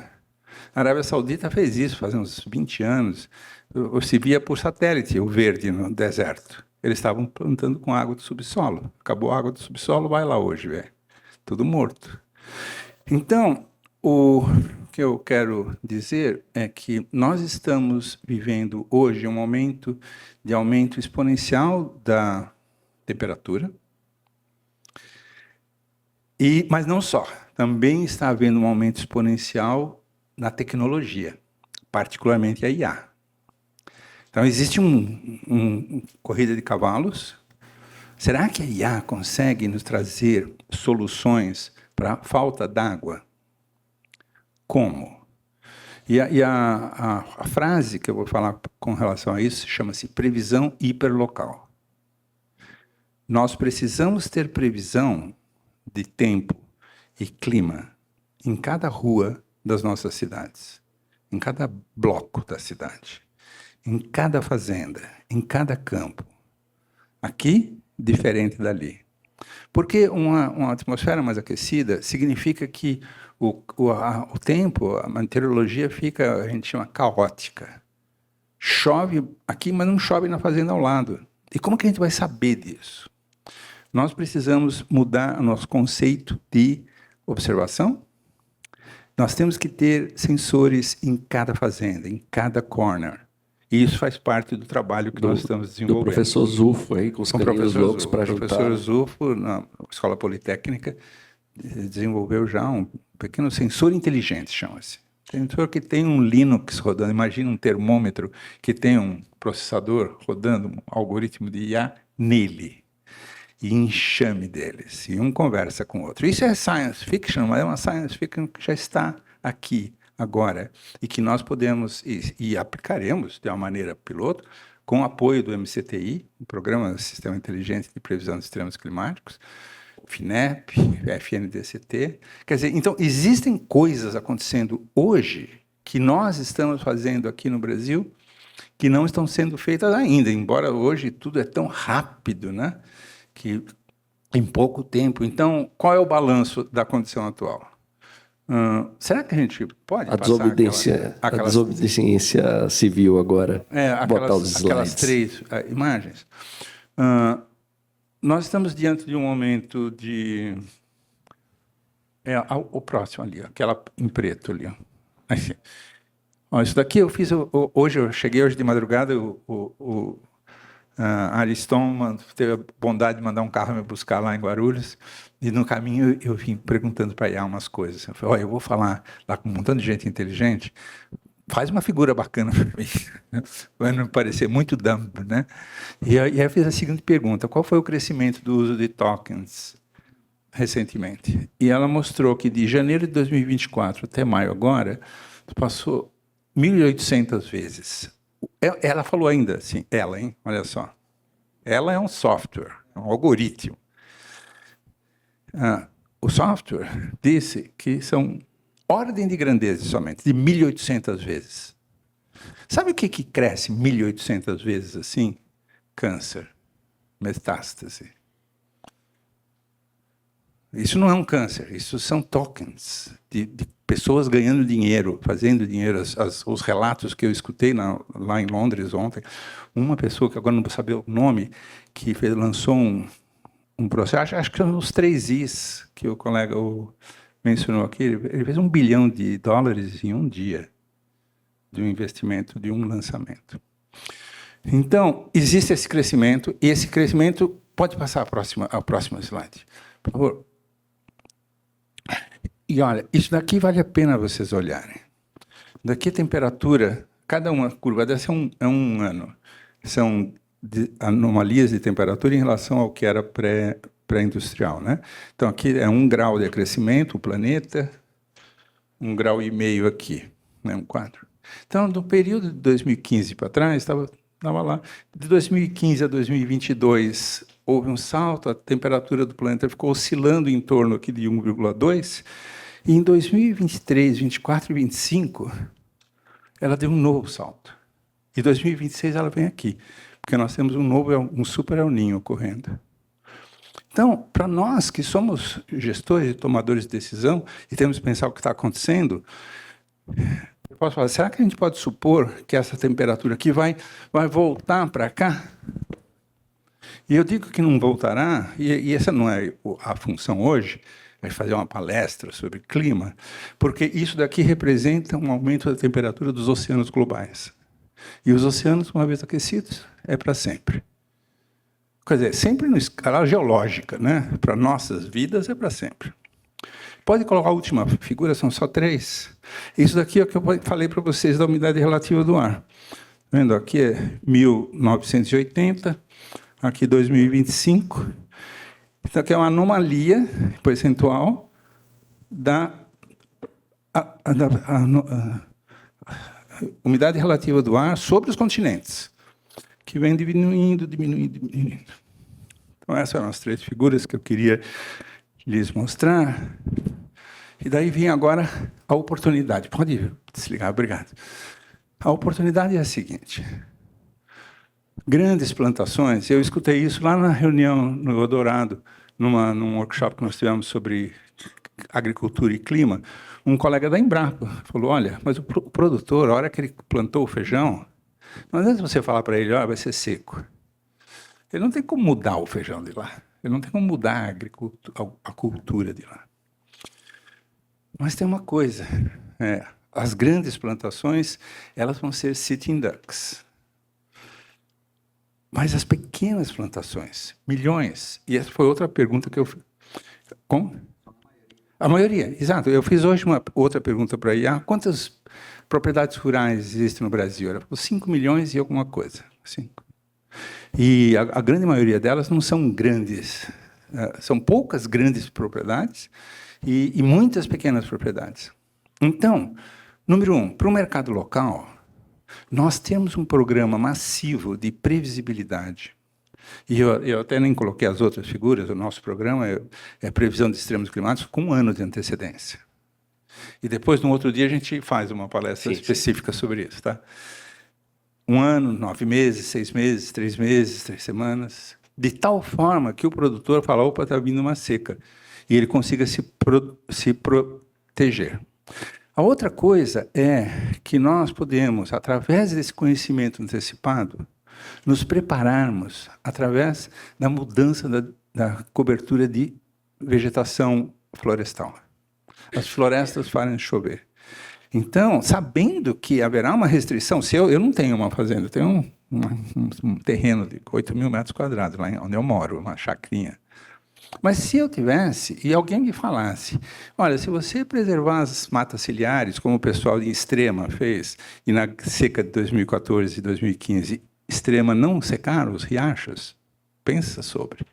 A Arábia Saudita fez isso faz uns 20 anos. Se via por satélite o verde no deserto. Eles estavam plantando com água do subsolo. Acabou a água do subsolo, vai lá hoje, velho. Tudo morto. Então, o que eu quero dizer é que nós estamos vivendo hoje um momento de aumento exponencial da temperatura, mas não só, também está havendo um aumento exponencial na tecnologia, particularmente a IA. Então, existe uma corrida de cavalos. Será que a IA consegue nos trazer soluções para a falta d'água? Como? E a frase que eu vou falar com relação a isso chama-se previsão hiperlocal. Nós precisamos ter previsão de tempo e clima em cada rua das nossas cidades, em cada bloco da cidade, em cada fazenda, em cada campo. Aqui, diferente dali. Porque uma atmosfera mais aquecida significa que o tempo, a meteorologia fica, a gente chama, caótica. Chove aqui, mas não chove na fazenda ao lado. E como que a gente vai saber disso? Nós precisamos mudar o nosso conceito de observação. Nós temos que ter sensores em cada fazenda, em cada corner. E isso faz parte do trabalho que nós estamos desenvolvendo. Do professor Zufo, aí, com os carinhos loucos para ajudar. O professor Zufo, na Escola Politécnica, desenvolveu já um pequeno sensor inteligente, chama-se. Sensor que tem um Linux rodando. Imagina um termômetro que tem um processador rodando, um algoritmo de IA nele. E enxame deles. E um conversa com o outro. Isso é science fiction, mas é uma science fiction que já está aqui, agora, e que nós podemos e aplicaremos de uma maneira piloto, com o apoio do MCTI, o Programa Sistema Inteligente de Previsão de Extremos Climáticos, o FINEP, FNDCT. Quer dizer, então, existem coisas acontecendo hoje que nós estamos fazendo aqui no Brasil que não estão sendo feitas ainda, embora hoje tudo é tão rápido, né? Que em pouco tempo. Então, qual é o balanço da condição atual? Será que a gente pode passar a desobediência civil agora? Botar os slides. Aquelas 3 imagens. Nós estamos diante de um momento de... o próximo ali, aquela em preto ali. Assim. Isso daqui eu fiz... Hoje, eu cheguei hoje de madrugada, Ariston teve a bondade de mandar um carro me buscar lá em Guarulhos, e no caminho eu vim perguntando para ela umas coisas. Eu falei, eu vou falar lá com um montão de gente inteligente, faz uma figura bacana para mim, vai não parecer muito dumb, né? E aí eu fiz a seguinte pergunta, qual foi o crescimento do uso de tokens recentemente? E ela mostrou que de janeiro de 2024 até maio agora, passou 1.800 vezes. Ela falou ainda assim, olha só. Ela é um software, é um algoritmo. O software disse que são ordem de grandeza somente, de 1.800 vezes. Sabe o que cresce 1.800 vezes assim? Câncer, metástase. Isso não é um câncer, isso são tokens de pessoas ganhando dinheiro, fazendo dinheiro. Os relatos que eu escutei lá em Londres ontem, uma pessoa, que agora não vou saber o nome, que lançou um processo, acho que são os 3 Is que o colega mencionou aqui, ele fez $1 bilhão em um dia de um investimento, de um lançamento. Então, existe esse crescimento, e esse crescimento... Pode passar a próxima slide, por favor. E olha, isso daqui vale a pena vocês olharem. Daqui a temperatura, cada uma curva dessa é um ano. São anomalias de temperatura em relação ao que era pré-industrial, né? Então, aqui é 1 grau de acrescimento, o planeta, 1,5 graus aqui, né? Um quadro. Então, do período de 2015 para trás, estava lá. De 2015 a 2022, houve um salto, a temperatura do planeta ficou oscilando em torno aqui de 1,2, e em 2023, 24 e 25, ela deu um novo salto. E em 2026 ela vem aqui, porque nós temos um super El Niño ocorrendo. Então, para nós que somos gestores e tomadores de decisão, e temos que pensar o que está acontecendo, eu posso falar, será que a gente pode supor que essa temperatura aqui vai voltar para cá? E eu digo que não voltará, e essa não é a função hoje, é fazer uma palestra sobre clima, porque isso daqui representa um aumento da temperatura dos oceanos globais. E os oceanos, uma vez aquecidos, é para sempre. Quer dizer, sempre na escala geológica, né? Para nossas vidas é para sempre. Pode colocar a última figura, são só 3. Isso daqui é o que eu falei para vocês da umidade relativa do ar. Vendo aqui é 1980, aqui 2025. Isso aqui é uma anomalia percentual da umidade relativa do ar sobre os continentes, que vem diminuindo. Então, essas eram as 3 figuras que eu queria lhes mostrar. E daí vem agora a oportunidade. Pode desligar, obrigado. A oportunidade é a seguinte. Grandes plantações, eu escutei isso lá na reunião no Eldorado, num workshop que nós tivemos sobre agricultura e clima. Um colega da Embrapa falou, olha, mas o produtor, a hora que ele plantou o feijão, não adianta você falar para ele, vai ser seco. Ele não tem como mudar o feijão de lá. Ele não tem como mudar a cultura de lá. Mas tem uma coisa, as grandes plantações, elas vão ser sitting ducks. Mas as pequenas plantações, milhões, e essa foi outra pergunta que eu fiz. Como? A maioria, exato. Eu fiz hoje uma outra pergunta para a IA. Quantas propriedades rurais existem no Brasil? Ela falou 5 milhões e alguma coisa. 5. E a grande maioria delas não são grandes. São poucas grandes propriedades e muitas pequenas propriedades. Então, número 1, para o mercado local, nós temos um programa massivo de previsibilidade. E eu até nem coloquei as outras figuras, o nosso programa é previsão de extremos climáticos com 1 ano de antecedência. E depois, no outro dia, a gente faz uma palestra específica sobre isso. Tá? 1 ano, 9 meses, 6 meses, 3 meses, 3 semanas, de tal forma que o produtor fala, opa, está vindo uma seca, e ele consiga se proteger. A outra coisa é que nós podemos, através desse conhecimento antecipado, nos prepararmos através da mudança da cobertura de vegetação florestal. As florestas fazem chover. Então, sabendo que haverá uma restrição, se eu não tenho uma fazenda, eu tenho um terreno de 8.000 metros quadrados, lá onde eu moro, uma chacrinha. Mas se eu tivesse, e alguém me falasse, olha, se você preservar as matas ciliares, como o pessoal de Extrema fez, e na seca de 2014 e 2015, Extrema não secaram os riachos, pensa sobre.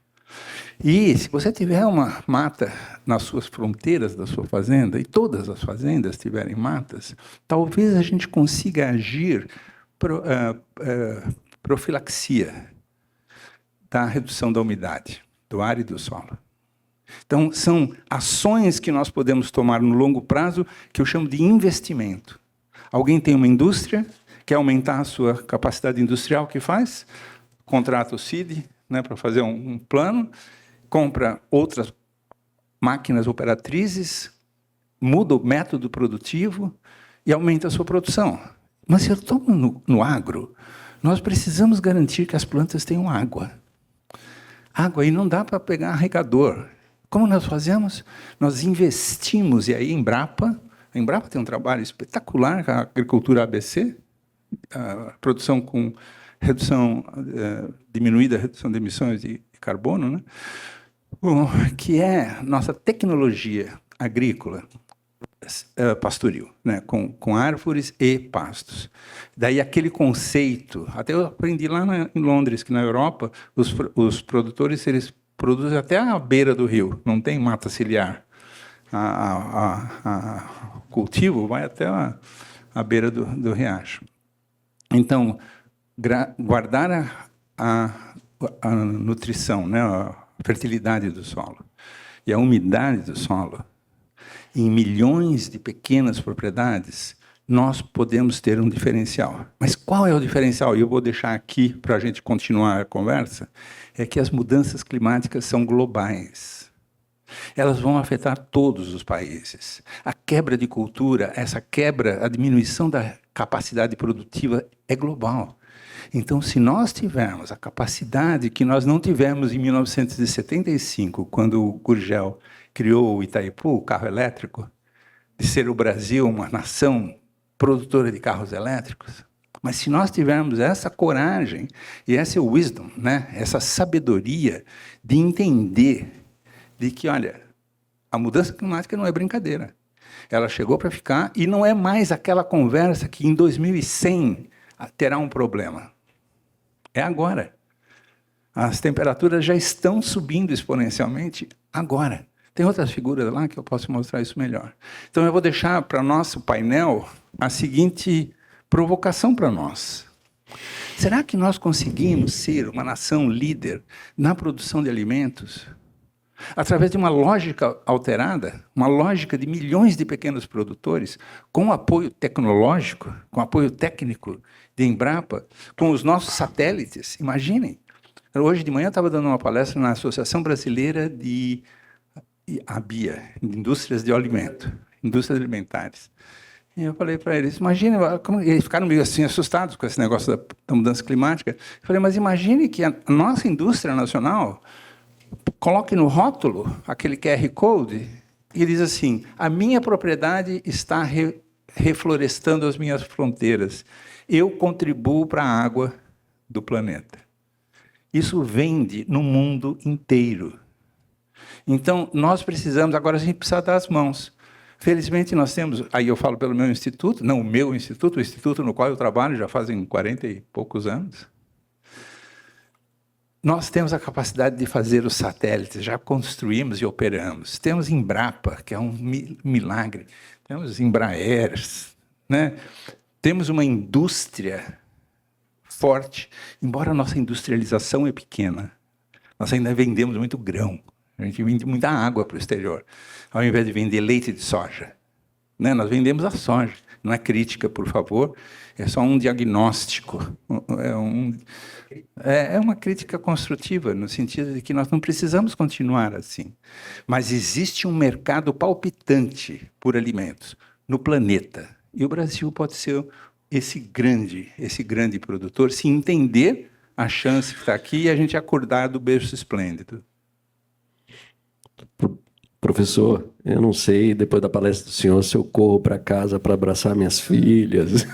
E se você tiver uma mata nas suas fronteiras da sua fazenda, e todas as fazendas tiverem matas, talvez a gente consiga agir profilaxia da redução da umidade do ar e do solo. Então, são ações que nós podemos tomar no longo prazo, que eu chamo de investimento. Alguém tem uma indústria, quer aumentar a sua capacidade industrial, o que faz? Contrata o CID, né, para fazer um plano, compra outras máquinas operatrizes, muda o método produtivo e aumenta a sua produção. Mas se eu estou no agro, nós precisamos garantir que as plantas tenham água. Água, e não dá para pegar regador. Como nós fazemos? Nós investimos, e aí a Embrapa tem um trabalho espetacular com a agricultura ABC, a produção com diminuída redução de emissões de carbono, né? Que é nossa tecnologia agrícola pastoril, né? com árvores e pastos. Daí aquele conceito, até eu aprendi lá em Londres, que na Europa os produtores eles produzem até à beira do rio, não tem mata ciliar. O cultivo vai até a beira do riacho. Então, guardar a nutrição, né? A fertilidade do solo e a umidade do solo, em milhões de pequenas propriedades, nós podemos ter um diferencial. Mas qual é o diferencial? E eu vou deixar aqui para a gente continuar a conversa, é que as mudanças climáticas são globais. Elas vão afetar todos os países. A quebra de cultura, essa quebra, a diminuição da capacidade produtiva é global. Então, se nós tivermos a capacidade que nós não tivemos em 1975, quando o Gurgel criou o Itaipu, o carro elétrico, de ser o Brasil uma nação produtora de carros elétricos, mas se nós tivermos essa coragem e essa wisdom, né, essa sabedoria de entender de que, olha, a mudança climática não é brincadeira. Ela chegou para ficar e não é mais aquela conversa que em 2100 terá um problema. É agora. As temperaturas já estão subindo exponencialmente agora. Tem outras figuras lá que eu posso mostrar isso melhor. Então, eu vou deixar para o nosso painel a seguinte provocação para nós. Será que nós conseguimos ser uma nação líder na produção de alimentos através de uma lógica alterada, uma lógica de milhões de pequenos produtores, com apoio tecnológico, com apoio técnico de Embrapa, com os nossos satélites? Imaginem. Hoje de manhã eu estava dando uma palestra na Associação Brasileira de ABIA, Indústrias de Alimento, Indústrias Alimentares. E eu falei para eles, imagine, eles ficaram meio assim assustados com esse negócio da mudança climática. Eu falei, mas imagine que a nossa indústria nacional coloque no rótulo aquele QR Code e diz assim, a minha propriedade está reflorestando as minhas fronteiras. Eu contribuo para a água do planeta. Isso vende no mundo inteiro. Então, nós precisamos, agora a gente precisa dar as mãos. Felizmente, nós temos, aí eu falo pelo meu instituto, não o meu instituto, o instituto no qual eu trabalho já fazem 40 e poucos anos. Nós temos a capacidade de fazer os satélites, já construímos e operamos. Temos Embrapa, que é um milagre. Temos Embraers, né? Temos uma indústria forte, embora a nossa industrialização é pequena. Nós ainda vendemos muito grão. A gente vende muita água para o exterior, ao invés de vender leite de soja. Né? Nós vendemos a soja. Não é crítica, por favor, é só um diagnóstico. É uma crítica construtiva, no sentido de que nós não precisamos continuar assim. Mas existe um mercado palpitante por alimentos no planeta. E o Brasil pode ser esse grande produtor, se entender a chance que está aqui e a gente acordar do berço esplêndido. Professor, eu não sei, depois da palestra do senhor, se eu corro para casa para abraçar minhas filhas.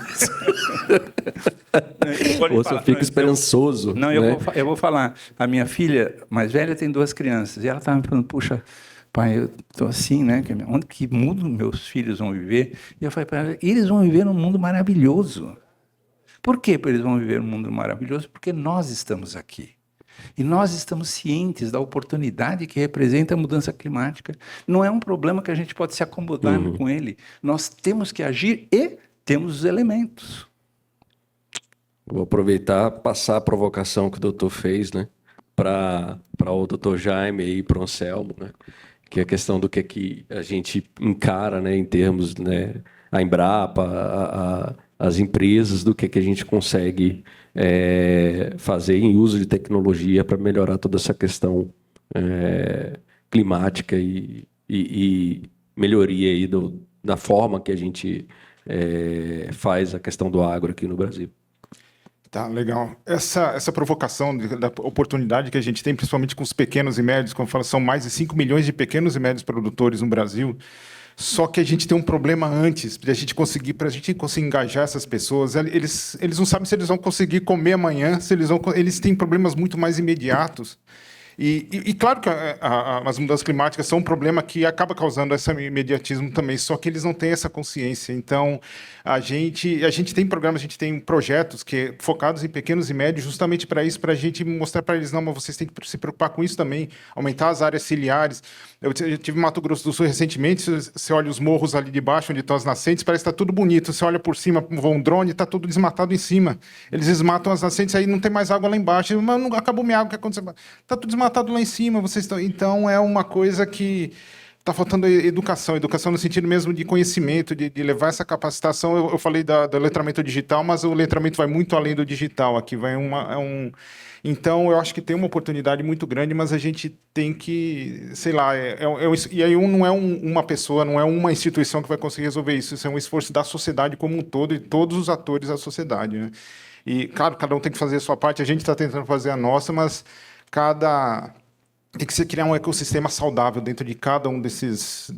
Ou se eu fico esperançoso. Não, né? eu vou falar. A minha filha mais velha tem 2 crianças. E ela estava me falando, puxa, pai, eu estou assim, né? Onde que mundo meus filhos vão viver? E eu falei para ela, eles vão viver num mundo maravilhoso. Por que eles vão viver num mundo maravilhoso? Porque nós estamos aqui. E nós estamos cientes da oportunidade que representa a mudança climática. Não é um problema que a gente pode se acomodar com ele. Nós temos que agir e temos os elementos. Vou aproveitar passar a provocação que o doutor fez, né, para o doutor Jaime e para o Anselmo, né, que é a questão do que a gente encara, né, em termos, né, a Embrapa, as empresas, do que a gente consegue fazer em uso de tecnologia para melhorar toda essa questão climática e melhoria aí da forma que a gente faz a questão do agro aqui no Brasil. Tá, legal. Essa provocação da oportunidade que a gente tem, principalmente com os pequenos e médios, como eu falo, são mais de 5 milhões de pequenos e médios produtores no Brasil. Só que a gente tem um problema antes, para a gente conseguir engajar essas pessoas. Eles não sabem se eles vão conseguir comer amanhã, eles têm problemas muito mais imediatos. E claro que as mudanças climáticas são um problema que acaba causando esse imediatismo também, só que eles não têm essa consciência. Então, a gente tem programas, a gente tem projetos focados em pequenos e médios, justamente para isso, para a gente mostrar para eles, não, mas vocês têm que se preocupar com isso também, aumentar as áreas ciliares. Eu tive em Mato Grosso do Sul recentemente, você olha os morros ali de baixo, onde estão as nascentes, parece que está tudo bonito. Você olha por cima, voa um drone, está tudo desmatado em cima. Eles desmatam as nascentes, aí não tem mais água lá embaixo. Mas não acabou minha água, o que aconteceu? Está tudo desmatado lá em cima. Então, é uma coisa que está faltando educação no sentido mesmo de conhecimento, de levar essa capacitação. Eu falei do letramento digital, mas o letramento vai muito além do digital. Aqui vai Então, eu acho que tem uma oportunidade muito grande, mas a gente tem que, sei lá, e aí não é uma pessoa, não é uma instituição que vai conseguir resolver isso. Isso é um esforço da sociedade como um todo e todos os atores da sociedade, né? E, claro, cada um tem que fazer a sua parte, a gente está tentando fazer a nossa, mas tem que se criar um ecossistema saudável dentro de cada um desses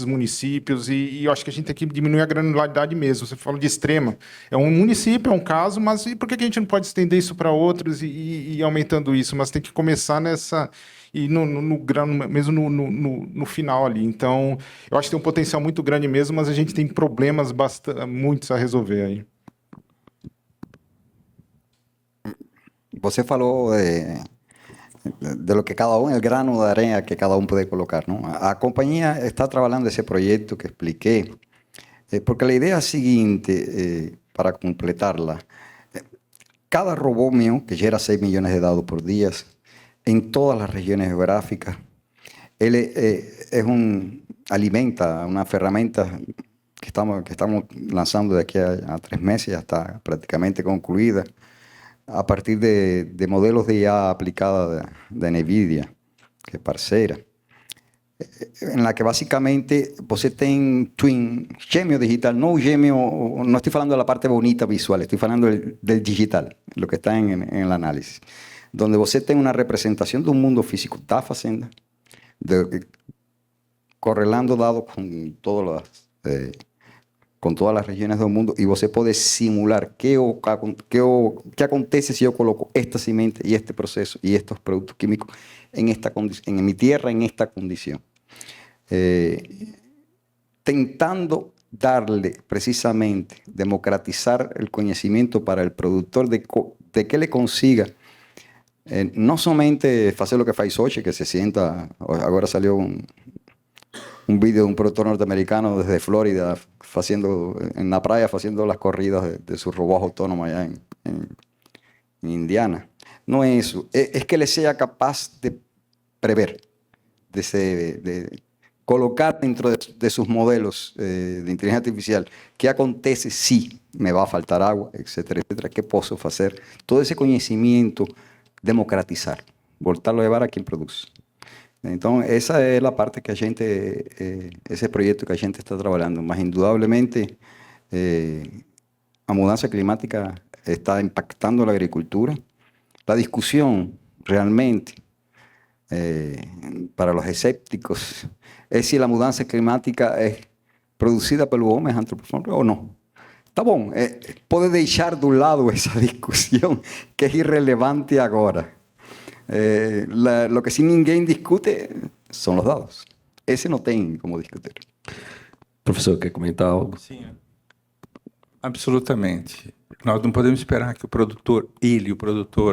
municípios e eu acho que a gente tem que diminuir a granularidade mesmo. Você falou de Extrema. É um município, é um caso, mas e por que a gente não pode estender isso para outros e ir aumentando isso? Mas tem que começar nessa... e mesmo no final ali. Então, eu acho que tem um potencial muito grande mesmo, mas a gente tem problemas muitos a resolver aí. Você falou de lo que cada uno, el grano de arena que cada uno puede colocar, ¿no? A compañía está trabajando ese proyecto que expliqué, porque la idea es siguiente, para completarla. Cada robot mío, que genera 6 millones de datos por día, en todas las regiones geográficas, él alimenta una herramienta que estamos lanzando de aquí a 3 meses, ya está prácticamente concluida, a partir de modelos de IA aplicada de NVIDIA, que es parceira, en la que básicamente você tem twin, gêmeo digital, no estoy hablando de la parte bonita visual, estoy hablando del digital, lo que está en el análisis, donde você tem una representación de un mundo físico, está haciendo, correlando dados con todas las regiones del mundo y você puede simular qué acontece si yo coloco esta semente y este proceso y estos productos químicos en mi tierra en esta condición. Tentando darle precisamente, democratizar el conocimiento para el productor de que le consiga no somente hacer lo que faz hoje, que se sienta, ahora salió un vídeo de un productor norteamericano desde Florida en la playa haciendo las corridas de su robot autónomo allá en Indiana. No es eso, es que le sea capaz de prever, de colocar dentro de sus modelos de inteligencia artificial qué acontece si me va a faltar agua, etcétera, etcétera, qué puedo hacer. Todo ese conocimiento, democratizar, voltarlo a llevar a quien produce. Entonces, esa es la parte que ese proyecto que a gente está trabajando. Mas, indudablemente, la mudanza climática está impactando la agricultura. La discusión realmente, para los escépticos, es si la mudanza climática es producida por los hombres antropomórficos o no. Tá bom, pode deixar de un lado esa discusión que es irrelevante ahora. Lo que sí ninguém discute são os dados. Esse não tem como discutir. Professor, quer comentar algo? Sim, absolutamente. Nós não podemos esperar que o produtor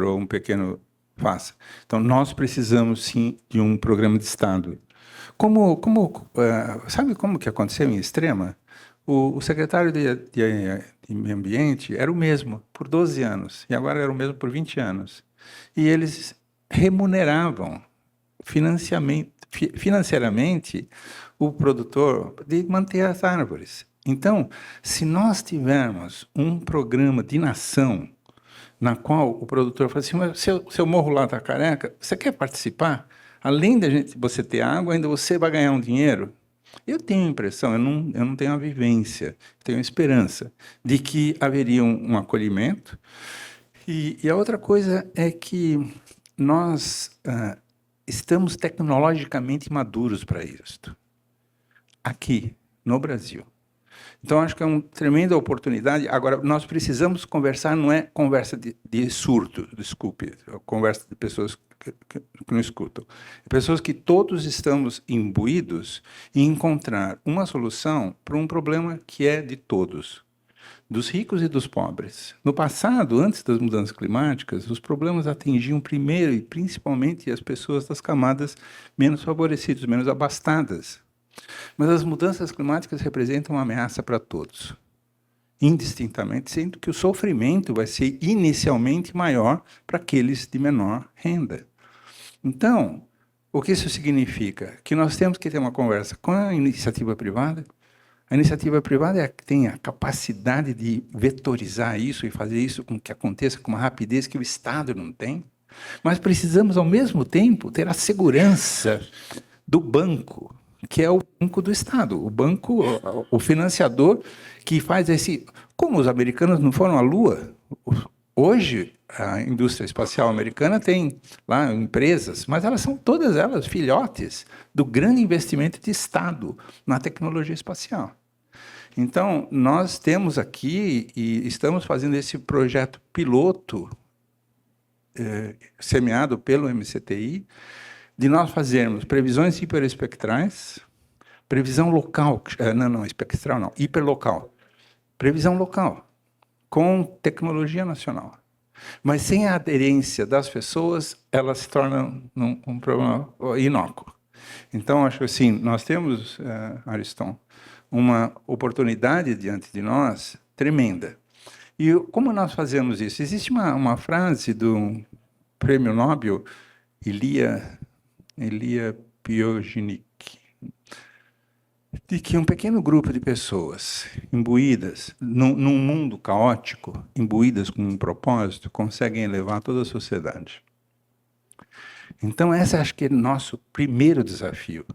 ou um pequeno faça. Então, nós precisamos, sim, de um programa de Estado. Sabe como que aconteceu em Extrema? O secretário de Meio Ambiente era o mesmo por 12 anos, e agora era o mesmo por 20 anos. E eles remuneravam financeiramente o produtor de manter as árvores. Então, se nós tivermos um programa de nação na qual o produtor fala assim, mas se eu morro lá da careca, você quer participar? Além de você ter água, ainda você vai ganhar um dinheiro? Eu tenho a impressão, eu não tenho a vivência, tenho a esperança de que haveria um acolhimento. E a outra coisa é que nós estamos tecnologicamente maduros para isso, aqui no Brasil. Então, acho que é uma tremenda oportunidade. Agora, nós precisamos conversar, não é conversa de surdo, desculpe, conversa de pessoas que não escutam. Pessoas que todos estamos imbuídos em encontrar uma solução para um problema que é de todos, dos ricos e dos pobres. No passado, antes das mudanças climáticas, os problemas atingiam primeiro e principalmente as pessoas das camadas menos favorecidas, menos abastadas. Mas as mudanças climáticas representam uma ameaça para todos, indistintamente, sendo que o sofrimento vai ser inicialmente maior para aqueles de menor renda. Então, o que isso significa? Que nós temos que ter uma conversa com a iniciativa privada. A iniciativa privada é a que tem a capacidade de vetorizar isso e fazer isso com que aconteça com uma rapidez que o Estado não tem. Mas precisamos, ao mesmo tempo, ter a segurança do banco, que é o banco do Estado, o banco, o financiador que faz esse... Como os americanos não foram à Lua, hoje, a indústria espacial americana tem lá empresas, mas elas são todas elas filhotes do grande investimento de Estado na tecnologia espacial. Então, nós temos aqui e estamos fazendo esse projeto piloto semeado pelo MCTI, de nós fazermos previsões hiperespectrais, previsão local, não, espectral não, hiperlocal, previsão local, com tecnologia nacional. Mas sem a aderência das pessoas, ela se torna um problema inócuo. Então, acho assim, nós temos, Ariston, uma oportunidade diante de nós tremenda. E como nós fazemos isso? Existe uma frase do prêmio Nobel, Ilya Prigogine, de que um pequeno grupo de pessoas imbuídas num mundo caótico, imbuídas com um propósito, conseguem elevar toda a sociedade. Então, esse acho que é o nosso primeiro desafio,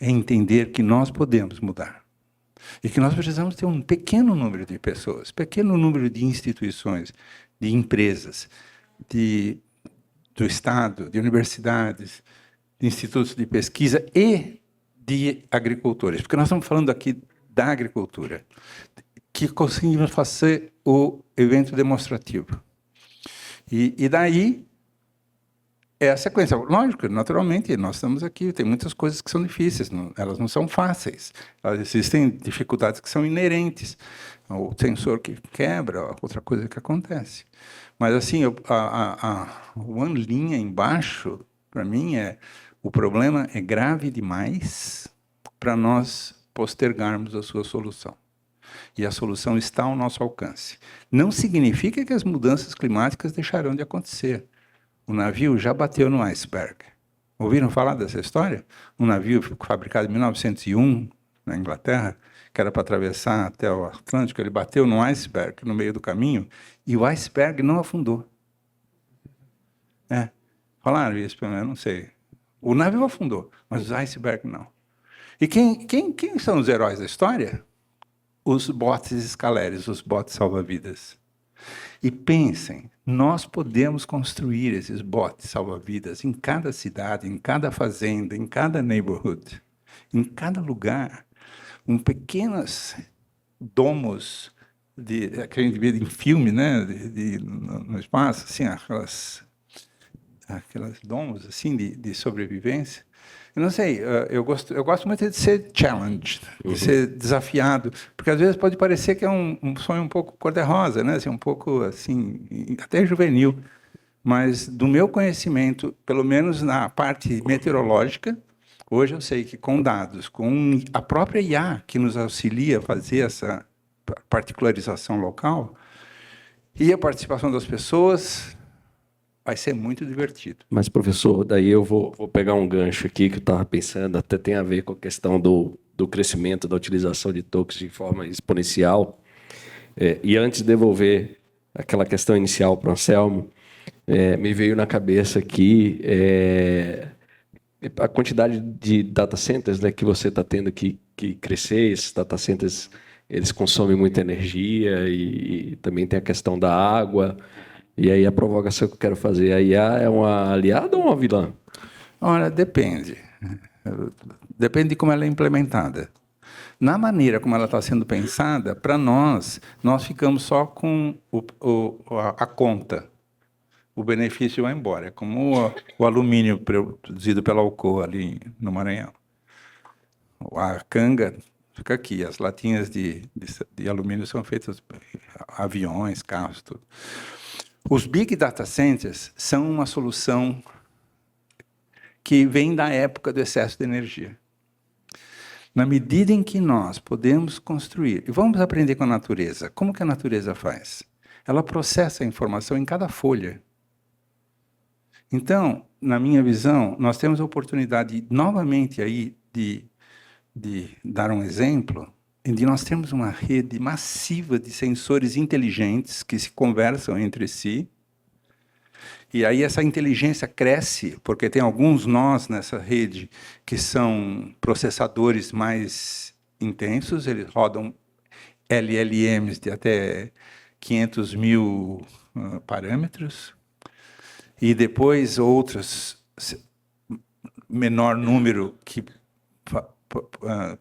é entender que nós podemos mudar. E que nós precisamos ter um pequeno número de pessoas, pequeno número de instituições, de empresas, do Estado, de universidades, de institutos de pesquisa e de agricultores. Porque nós estamos falando aqui da agricultura, que conseguimos fazer o evento demonstrativo. E daí é a sequência. Lógico, naturalmente, nós estamos aqui, tem muitas coisas que são difíceis, elas não são fáceis. Existem dificuldades que são inerentes. O sensor que quebra, outra coisa que acontece. Mas, assim, uma linha embaixo, para mim, o problema é grave demais para nós postergarmos a sua solução. E a solução está ao nosso alcance. Não significa que as mudanças climáticas deixarão de acontecer. O navio já bateu no iceberg. Ouviram falar dessa história? Um navio fabricado em 1901, na Inglaterra, que era para atravessar até o Atlântico, ele bateu no iceberg no meio do caminho e o iceberg não afundou. Falaram isso, eu não sei. O navio afundou, mas o iceberg não. E quem são os heróis da história? Os botes escaleres, os botes salva-vidas. E pensem, nós podemos construir esses botes salva-vidas em cada cidade, em cada fazenda, em cada neighborhood, em cada lugar, pequenos domos que a gente vê em filme, né, no espaço, assim, aquelas domos assim de sobrevivência. Eu não sei, eu gosto muito de ser challenged, de ser desafiado, porque às vezes pode parecer que é um sonho um pouco cor-de-rosa, né? Assim, um pouco assim, até juvenil. Mas do meu conhecimento, pelo menos na parte meteorológica, hoje eu sei que com dados, com a própria IA que nos auxilia a fazer essa particularização local, e a participação das pessoas, vai ser muito divertido. Mas, professor, daí eu vou pegar um gancho aqui que eu estava pensando, até tem a ver com a questão do crescimento da utilização de tokens de forma exponencial. E antes de devolver aquela questão inicial para o Anselmo, me veio na cabeça aqui a quantidade de data centers, né, que você está tendo que crescer. Esses data centers, eles consomem muita energia e também tem a questão da água. E aí a provocação que eu quero fazer, a IA é uma aliada ou uma vilã? Olha, depende. Depende de como ela é implementada. Na maneira como ela está sendo pensada, para nós ficamos só com a conta. O benefício vai embora. É como o alumínio produzido pela Alcoa ali no Maranhão. A canga fica aqui. As latinhas de alumínio são feitas aviões, carros, tudo. Os Big Data Centers são uma solução que vem da época do excesso de energia. Na medida em que nós podemos construir, e vamos aprender com a natureza, como que a natureza faz? Ela processa a informação em cada folha. Então, na minha visão, nós temos a oportunidade, novamente, aí, de dar um exemplo, onde nós temos uma rede massiva de sensores inteligentes que se conversam entre si, e aí essa inteligência cresce, porque tem alguns nós nessa rede que são processadores mais intensos, eles rodam LLMs de até 500 mil parâmetros, e depois outros, menor número, que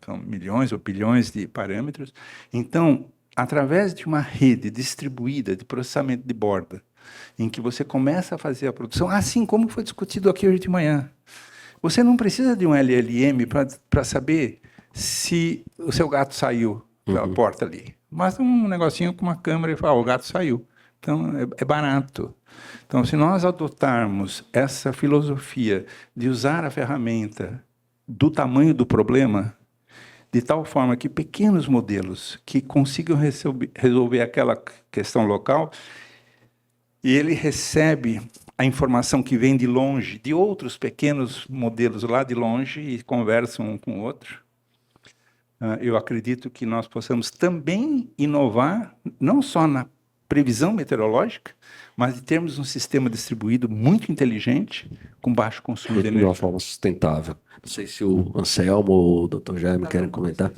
são milhões ou bilhões de parâmetros. Então, através de uma rede distribuída de processamento de borda, em que você começa a fazer a produção, assim como foi discutido aqui hoje de manhã. Você não precisa de um LLM para saber se o seu gato saiu pela porta ali. Basta um negocinho com uma câmera e falar, o gato saiu. Então, é barato. Então, se nós adotarmos essa filosofia de usar a ferramenta do tamanho do problema, de tal forma que pequenos modelos que consigam resolver aquela questão local, e ele recebe a informação que vem de longe, de outros pequenos modelos lá de longe, e conversam um com o outro, eu acredito que nós possamos também inovar, não só na previsão meteorológica, mas de termos um sistema distribuído muito inteligente, com baixo consumo de energia. De uma forma sustentável. Não sei se o Anselmo ou o Dr. Jaime querem comentar.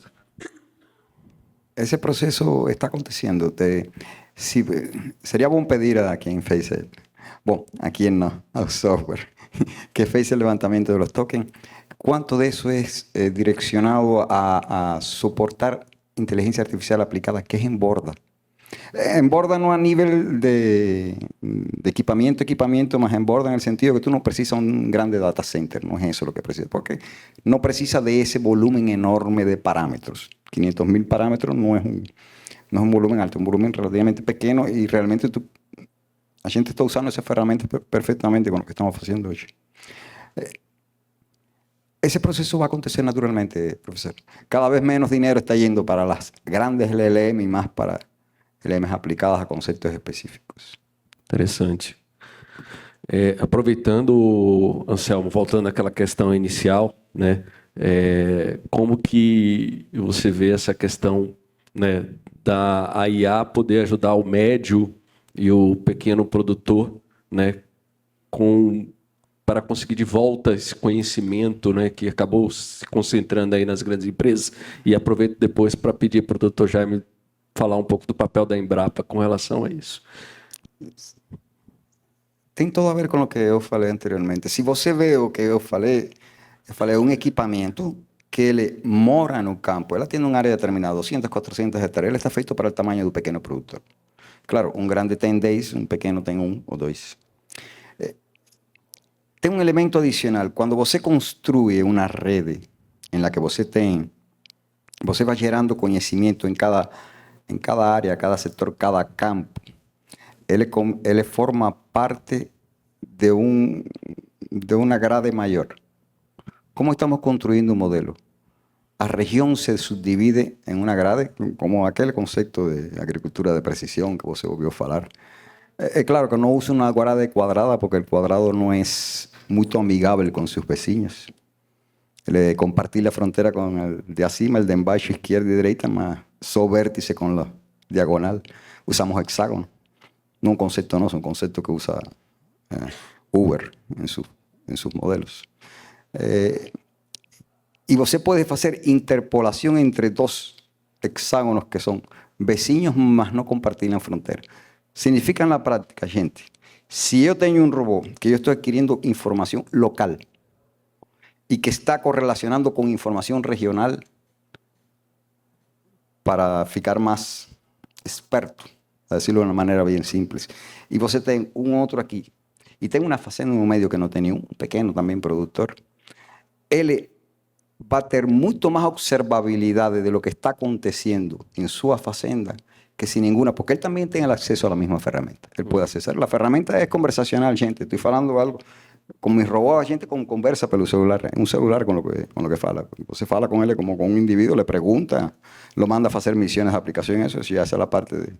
Ese proceso está aconteciendo. Sí, sería bom pedir a quien fez a quien no, al software, que fez el levantamiento de los tokens, cuánto de eso es direccionado a soportar inteligencia artificial aplicada, que es en borda. En borda no a nivel de equipamiento, más en borda en el sentido que tú no precisas un grande data center, no es eso lo que precisas, porque no precisa de ese volumen enorme de parámetros. 500.000 parámetros no es un volumen alto, es un volumen relativamente pequeño y realmente la gente está usando esa herramienta perfectamente con lo que estamos haciendo hoy. Ese proceso va a acontecer naturalmente, profesor. Cada vez menos dinero está yendo para las grandes LLM y más para LLMs aplicadas a conceptos específicos. Interessante. Aproveitando, Anselmo, voltando àquela questão inicial, né? Como que você vê essa questão, né, da IA poder ajudar o médio e o pequeno produtor, né, para conseguir de volta esse conhecimento, né, que acabou se concentrando aí nas grandes empresas? E aproveito depois para pedir para o Dr. Jaime falar um pouco do papel da Embrapa com relação a isso. Tem todo a ver com o que eu falei anteriormente. Se você vê o que eu falei um equipamento que ele mora no campo, ela tem uma área determinada, 200, 400 hectáreas, ele está feito para o tamanho do pequeno produtor. Claro, um grande tem 10, um pequeno tem 1 ou 2. Tem um elemento adicional. Quando você construi uma rede em la que você vai gerando conhecimento em cada área, cada setor, cada campo, ele forma parte de uma grade maior. Como estamos construindo um modelo? A região se subdivide em uma grade, como aquele conceito de agricultura de precisão que você ouviu falar. É claro que não uso uma grade quadrada, porque o quadrado não é muito amigável com seus vizinhos. Ele compartilha a fronteira com o de acima, o de embaixo, esquerda e direita, mas só vértice com a diagonal. Usamos hexágono. Não um conceito nosso, um conceito que usa Uber em seus modelos. E você pode fazer interpolação entre dois hexágonos que são vizinhos, mas não compartilham fronteira. Significa na prática, gente, se eu tenho um robô que eu estou adquirindo informação local e que está correlacionando com informação regional para ficar mais esperto, a decirlo de uma maneira bem simples, e você tem um outro aqui, e tem uma fazenda no meio que não tem nenhum, pequeno também produtor, ele vai ter muito mais observabilidade de lo que está acontecendo em sua fazenda que sin ninguna, porque él también tiene el acceso a la misma herramienta. Él puede acceder. La herramienta es conversacional, gente. Estoy falando algo. Con mis robots, a gente conversa pelo celular. Un celular con lo que fala. Você fala con él como con un individuo, le pregunta, lo manda a hacer misiones de aplicación, eso ya es la parte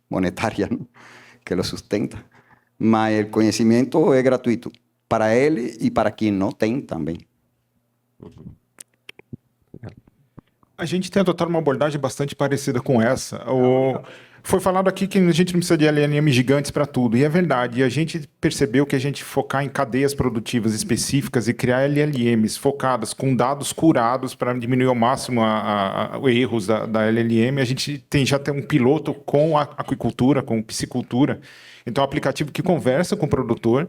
monetaria, ¿no?, que lo sustenta. Mas el conocimiento es gratuito para él y para quien no tem também. A gente tem adotado uma abordagem bastante parecida com essa. Foi falado aqui que a gente não precisa de LLM gigantes para tudo, e é verdade. E a gente percebeu que a gente focar em cadeias produtivas específicas e criar LLMs focadas com dados curados para diminuir ao máximo os erros da LLM, a gente já tem um piloto com a aquicultura, com piscicultura. Então, é um aplicativo que conversa com o produtor.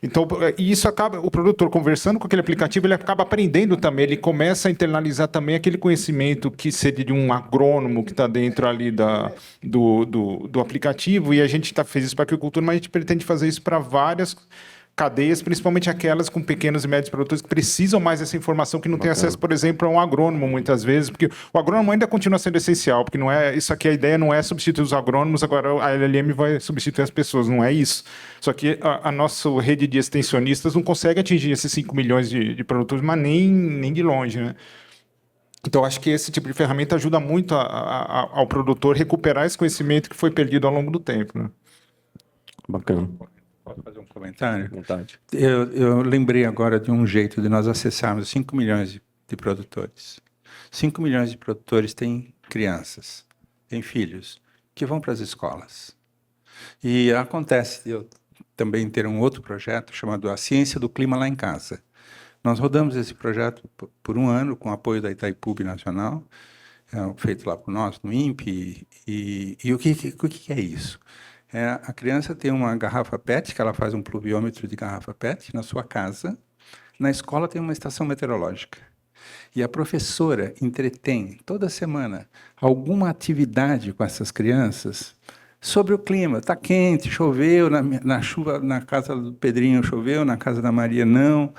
Então, e isso acaba, o produtor conversando com aquele aplicativo, ele acaba aprendendo também, ele começa a internalizar também aquele conhecimento que seria de um agrônomo que está dentro ali do aplicativo, e a gente fez isso para a agricultura, mas a gente pretende fazer isso para várias cadeias, principalmente aquelas com pequenos e médios produtores que precisam mais dessa informação, que não tem acesso, por exemplo, a um agrônomo muitas vezes, porque o agrônomo ainda continua sendo essencial, porque não é isso aqui, a ideia não é substituir os agrônomos, agora a LLM vai substituir as pessoas, não é isso. Só que a nossa rede de extensionistas não consegue atingir esses 5 milhões de produtores, mas nem de longe, né? Então, acho que esse tipo de ferramenta ajuda muito ao produtor recuperar esse conhecimento que foi perdido ao longo do tempo, né? Bacana. Posso fazer um comentário? Vontade. Eu lembrei agora de um jeito de nós acessarmos 5 milhões de produtores. 5 milhões de produtores têm crianças, têm filhos, que vão para as escolas. E acontece de eu também ter um outro projeto chamado A Ciência do Clima Lá em Casa. Nós rodamos esse projeto por um ano com apoio da Itaipu Nacional, feito lá por nós, no INPE. E o que é isso? A criança tem uma garrafa PET, que ela faz um pluviômetro de garrafa PET na sua casa. Na escola tem uma estação meteorológica. E a professora entretém, toda semana, alguma atividade com essas crianças sobre o clima. Está quente, choveu, na chuva, na casa do Pedrinho choveu, na casa da Maria não.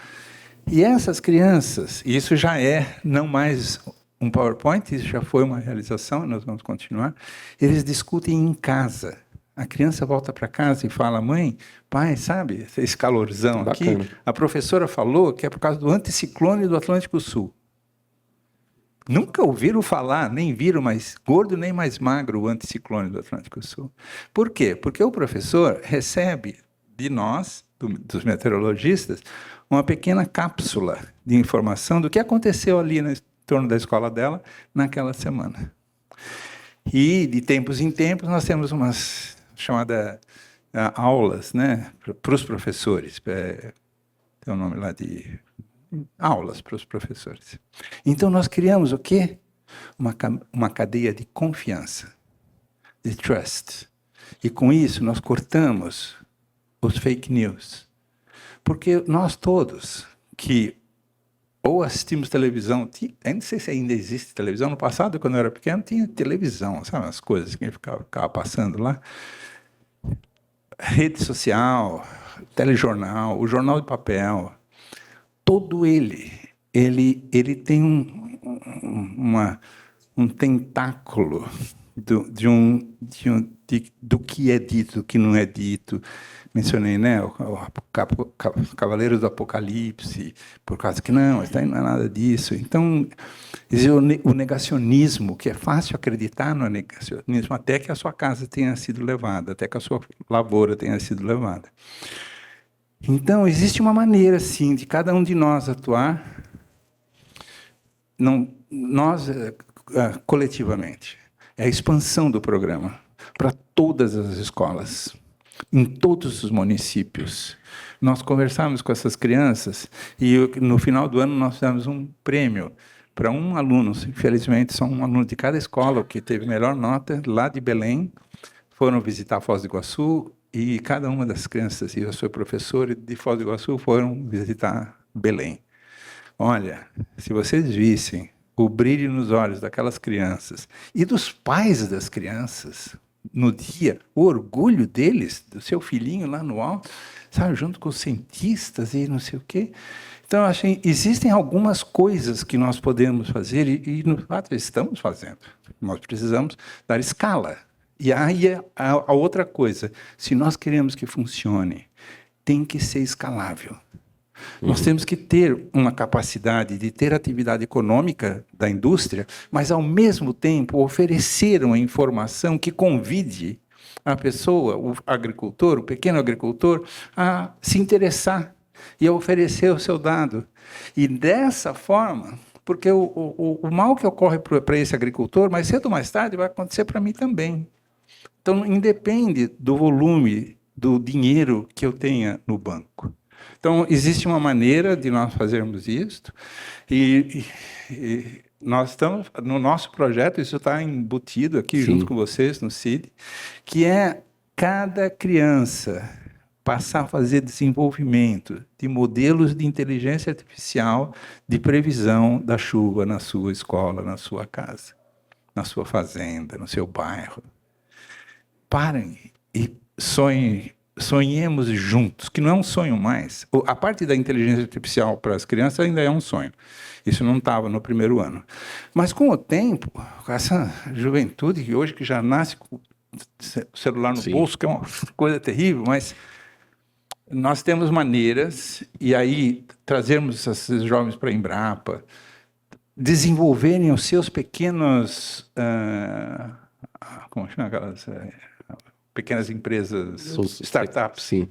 E essas crianças, e isso já é não mais um PowerPoint, isso já foi uma realização, nós vamos continuar, eles discutem em casa. A criança volta para casa e fala, mãe, pai, sabe, esse calorzão aqui, a professora falou que é por causa do anticiclone do Atlântico Sul. Nunca ouviram falar, nem viram mais gordo, nem mais magro o anticiclone do Atlântico Sul. Por quê? Porque o professor recebe de nós, dos meteorologistas, uma pequena cápsula de informação do que aconteceu ali no torno da escola dela naquela semana. E, de tempos em tempos, nós temos umas chamadas aulas, né, para os professores. Tem um nome lá de aulas para os professores. Então, nós criamos o quê? Uma cadeia de confiança, de trust. E, com isso, nós cortamos os fake news. Porque nós todos que ou assistimos televisão, não sei se ainda existe televisão, no passado, quando eu era pequeno, tinha televisão, sabe, as coisas que ficava passando lá. Rede social, telejornal, o jornal de papel, todo ele tem um tentáculo do que é dito, do que não é dito. Mencionei, né, o Cavaleiros do Apocalipse, por causa que não é nada disso. Então, o negacionismo, que é fácil acreditar no negacionismo, até que a sua casa tenha sido levada, até que a sua lavoura tenha sido levada. Então, existe uma maneira, sim, de cada um de nós atuar, nós coletivamente. É a expansão do programa para todas as escolas, em todos os municípios. Nós conversamos com essas crianças e no final do ano nós damos um prêmio para um aluno, infelizmente só um aluno de cada escola, o que teve melhor nota, lá de Belém, foram visitar Foz do Iguaçu e cada uma das crianças e a sua professora de Foz do Iguaçu foram visitar Belém. Olha, se vocês vissem o brilho nos olhos daquelas crianças e dos pais das crianças, no dia, o orgulho deles, do seu filhinho lá no alto, sabe, junto com os cientistas e não sei o quê. Então, acho que existem algumas coisas que nós podemos fazer e no fato, estamos fazendo. Nós precisamos dar escala. E aí, a outra coisa, se nós queremos que funcione, tem que ser escalável. Nós temos que ter uma capacidade de ter atividade econômica da indústria, mas, ao mesmo tempo, oferecer uma informação que convide a pessoa, o agricultor, o pequeno agricultor, a se interessar e a oferecer o seu dado. E, dessa forma, porque o mal que ocorre para esse agricultor, mais cedo ou mais tarde, vai acontecer para mim também. Então, independe do volume do dinheiro que eu tenha no banco. Então, existe uma maneira de nós fazermos isso e nós estamos, no nosso projeto, isso está embutido aqui junto com vocês no CID, que é cada criança passar a fazer desenvolvimento de modelos de inteligência artificial de previsão da chuva na sua escola, na sua casa, na sua fazenda, no seu bairro. Parem e sonhemos juntos, que não é um sonho mais. A parte da inteligência artificial para as crianças ainda é um sonho. Isso não estava no primeiro ano. Mas com o tempo, com essa juventude que hoje que já nasce com o celular no bolso, que é uma coisa terrível, mas nós temos maneiras, e aí trazermos esses jovens para a Embrapa, desenvolverem os seus pequenos... como chama aquelas... pequenas empresas, startups. Sim.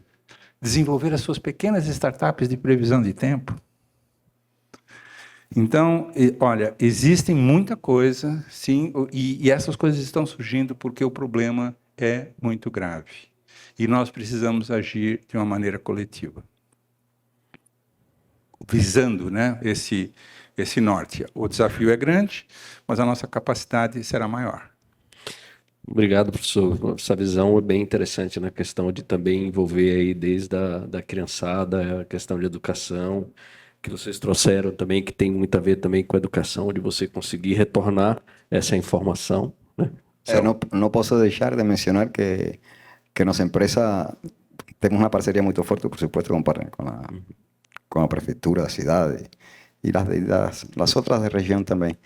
Desenvolver as suas pequenas startups de previsão de tempo. Então, olha, existem muita coisa, sim, e essas coisas estão surgindo porque o problema é muito grave. E nós precisamos agir de uma maneira coletiva. Visando, né, esse norte. O desafio é grande, mas a nossa capacidade será maior. Obrigado, professor. Essa visão é bem interessante na questão de também envolver aí desde da criançada, a questão de educação, que vocês trouxeram também, que tem muito a ver também com a educação, de você conseguir retornar essa informação, né? Não posso deixar de mencionar que nossa empresa temos uma parceria muito forte, por supuesto, com a prefeitura da cidade e las outras da região também.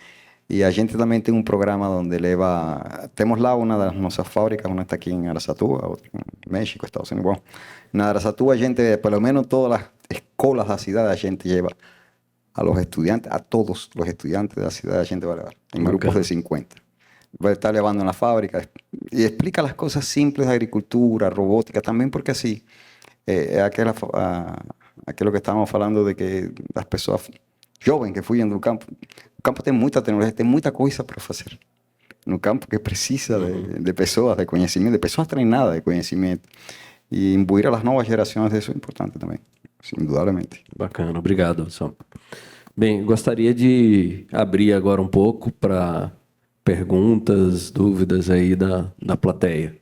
E a gente também tem um programa onde temos lá uma das nossas fábricas, uma está aqui em Araçatuba, outra em México, Estados Unidos. Bom, na Araçatuba a gente, pelo menos todas as escolas da cidade, a gente lleva a los estudiantes, a todos los estudiantes da cidade, a gente vai levar, em grupos de 50. Vai estar levando na fábrica e explica as coisas simples da agricultura, robótica, também porque assim, é aquilo que estávamos falando de que as pessoas jovens que fugem do campo, o campo tem muita tecnologia, tem muita coisa para fazer. No campo que precisa de pessoas, de conhecimento, de pessoas treinadas de conhecimento. E imbuir as novas gerações disso é importante também, indudablemente. Bacana, obrigado, Sam. Bem, gostaria de abrir agora um pouco para perguntas, dúvidas aí da plateia.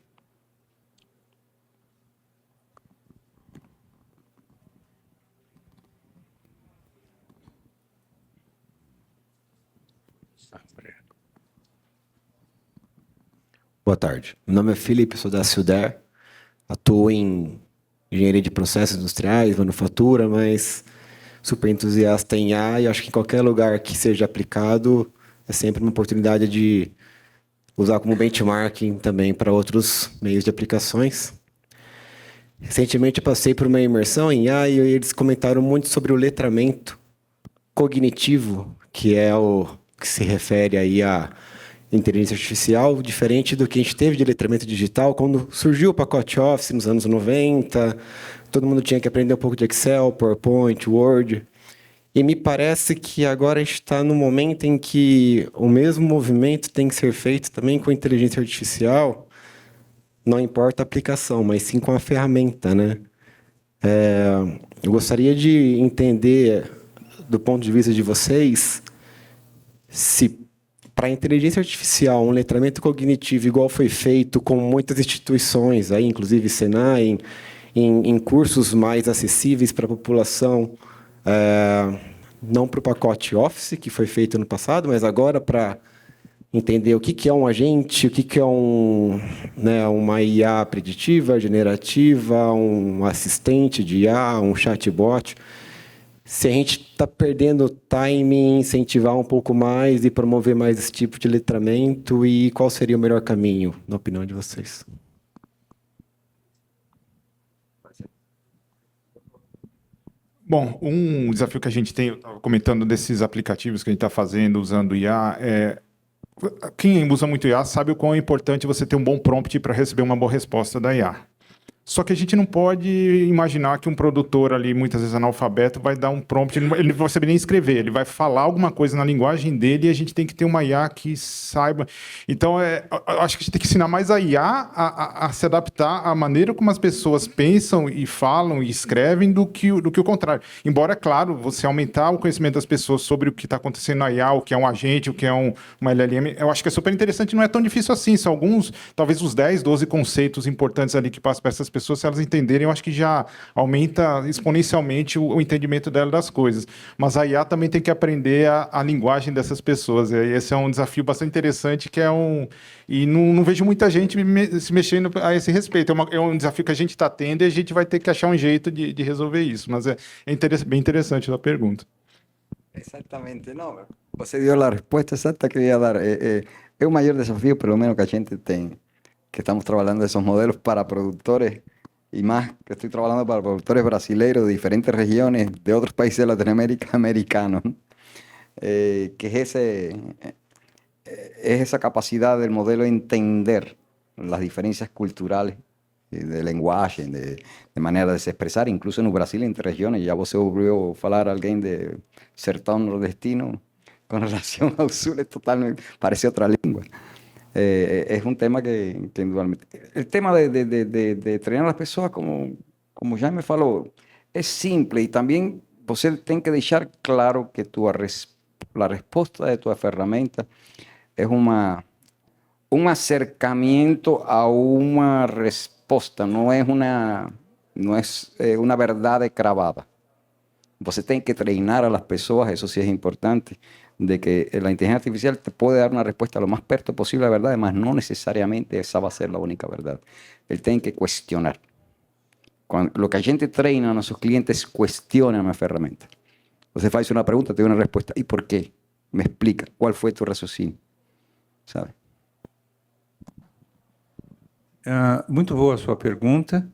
Boa tarde. Meu nome é Felipe, sou da Ciudad. Atuo em engenharia de processos industriais, manufatura, mas super entusiasta em IA e acho que em qualquer lugar que seja aplicado é sempre uma oportunidade de usar como benchmarking também para outros meios de aplicações. Recentemente eu passei por uma imersão em IA e eles comentaram muito sobre o letramento cognitivo, que é o que se refere aí a inteligência artificial, diferente do que a gente teve de letramento digital, quando surgiu o pacote Office nos anos 90, todo mundo tinha que aprender um pouco de Excel, PowerPoint, Word, e me parece que agora a gente está no momento em que o mesmo movimento tem que ser feito também com inteligência artificial, não importa a aplicação, mas sim com a ferramenta, né? Eu gostaria de entender, do ponto de vista de vocês, se para a inteligência artificial, um letramento cognitivo igual foi feito com muitas instituições, aí, inclusive Senai, em cursos mais acessíveis para a população, não para o pacote Office, que foi feito no passado, mas agora para entender o que é um agente, o que é uma IA preditiva, generativa, um assistente de IA, um chatbot. Se a gente está perdendo time em incentivar um pouco mais e promover mais esse tipo de letramento, e qual seria o melhor caminho, na opinião de vocês? Bom, um desafio que a gente tem, eu estava comentando desses aplicativos que a gente está fazendo usando IA, quem usa muito IA sabe o quão é importante você ter um bom prompt para receber uma boa resposta da IA. Só que a gente não pode imaginar que um produtor ali, muitas vezes analfabeto, vai dar um prompt, ele não vai saber nem escrever, ele vai falar alguma coisa na linguagem dele e a gente tem que ter uma IA que saiba. Então, acho que a gente tem que ensinar mais a IA a se adaptar à maneira como as pessoas pensam e falam e escrevem do que o contrário. Embora, é claro, você aumentar o conhecimento das pessoas sobre o que está acontecendo na IA, o que é um agente, o que é uma LLM, eu acho que é super interessante, não é tão difícil assim, são alguns, talvez os 10, 12 conceitos importantes ali que passam para essas pessoas, se elas entenderem, eu acho que já aumenta exponencialmente o entendimento dela das coisas. Mas a IA também tem que aprender a linguagem dessas pessoas. E esse é um desafio bastante interessante, que é e não vejo muita gente se mexendo a esse respeito. É um desafio que a gente está tendo e a gente vai ter que achar um jeito de resolver isso. Mas é bem interessante a pergunta. Exatamente, não. Você deu a resposta exata que eu ia dar. É o maior desafio, pelo menos, que a gente tem, que estamos trabalhando esses modelos para produtores, y más que estoy trabajando para productores brasileños de diferentes regiones de otros países de Latinoamérica americanos, que es esa capacidad del modelo de entender las diferencias culturales de lenguaje, de manera de se expresar, incluso en Brasil, entre regiones. Ya você ouviu falar alguien de sertão nordestino con relación al sur, es totalmente, parece otra lengua. Es un tema que indudablemente... El tema de treinar a las personas, como Jaime falou, es simple y también você tem que deixar claro que la respuesta de tu ferramenta es un acercamiento a una respuesta, no es una verdad cravada. Você tem que treinar a las personas, eso sí es importante, de que la inteligencia artificial te puede dar una respuesta lo más perto posible a la verdad, además no necesariamente esa va a ser la única verdad. Él tiene que cuestionar. Lo que a gente treina a nuestros clientes, cuestionan la herramienta. Você faz una pregunta, te da una respuesta. ¿Y por qué? Me explica. ¿Cuál fue tu raciocinio? ¿Sabe? Muito boa a sua pergunta.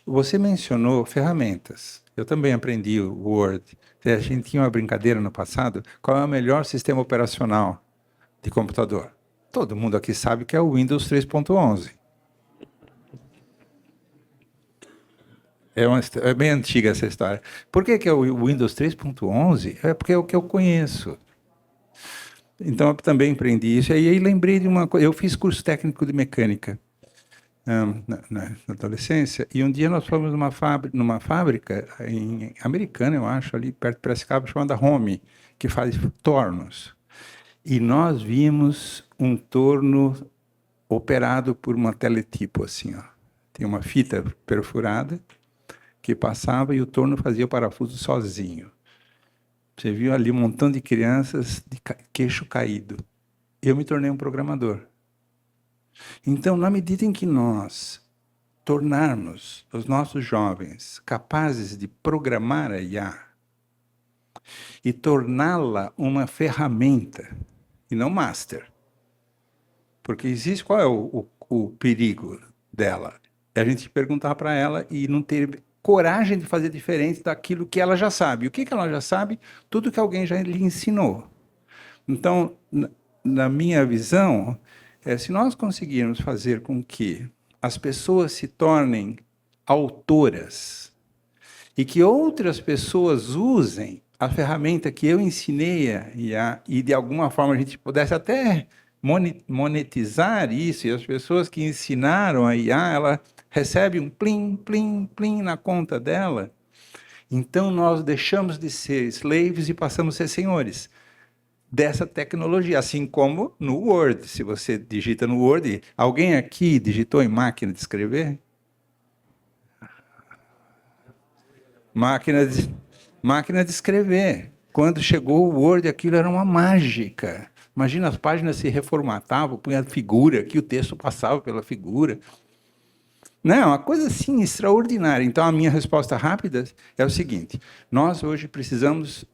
Você mencionou ferramentas. Eu também aprendi o Word. A gente tinha uma brincadeira no passado. Qual é o melhor sistema operacional de computador? Todo mundo aqui sabe que é o Windows 3.11. É bem antiga essa história. Por que é o Windows 3.11? É porque é o que eu conheço. Então, eu também aprendi isso. E aí lembrei de uma coisa. Eu fiz curso técnico de mecânica na adolescência, e um dia nós fomos numa fábrica americana, eu acho, ali perto de Piracicaba, chamada Home, que faz tornos. E nós vimos um torno operado por uma teletipo, assim, ó. Tem uma fita perfurada que passava e o torno fazia o parafuso sozinho. Você viu ali um montão de crianças de queixo caído. Eu me tornei um programador. Então, na medida em que nós tornarmos os nossos jovens capazes de programar a IA e torná-la uma ferramenta e não master, porque existe qual é o perigo dela? É a gente perguntar para ela e não ter coragem de fazer diferente daquilo que ela já sabe. O que ela já sabe? Tudo que alguém já lhe ensinou. Então, na minha visão, se nós conseguirmos fazer com que as pessoas se tornem autoras e que outras pessoas usem a ferramenta que eu ensinei a IA e de alguma forma a gente pudesse até monetizar isso, e as pessoas que ensinaram a IA, ela recebe um plim, plim, plim na conta dela, então nós deixamos de ser slaves e passamos a ser senhores dessa tecnologia, assim como no Word. Se você digita no Word, alguém aqui digitou em máquina de escrever? Máquina de escrever. Quando chegou o Word, aquilo era uma mágica. Imagina, as páginas se reformatavam, punha a figura aqui, o texto passava pela figura. Não, uma coisa assim extraordinária. Então, a minha resposta rápida é o seguinte: nós hoje precisamos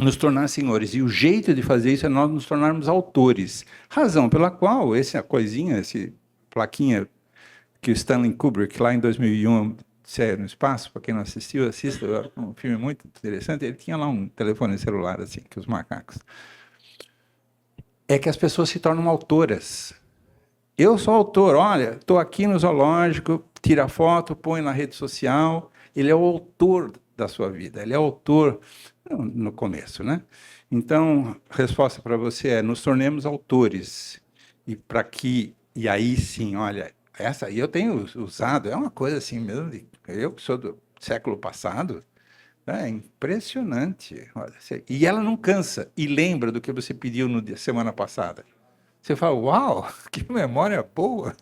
nos tornar senhores, e o jeito de fazer isso é nós nos tornarmos autores. Razão pela qual essa coisinha, essa plaquinha que o Stanley Kubrick, lá em 2001, no espaço, para quem não assistiu, assista, é um filme muito interessante, ele tinha lá um telefone celular, assim, que os macacos. É que as pessoas se tornam autoras. Eu sou autor, olha, estou aqui no zoológico, tira foto, põe na rede social, ele é o autor da sua vida, ele é autor no começo, né? Então, a resposta para você é: nos tornemos autores. E aí sim, olha, essa aí eu tenho usado, é uma coisa assim mesmo, eu que sou do século passado, é impressionante. Olha, e ela não cansa, e lembra do que você pediu semana passada. Você fala, uau, que memória boa.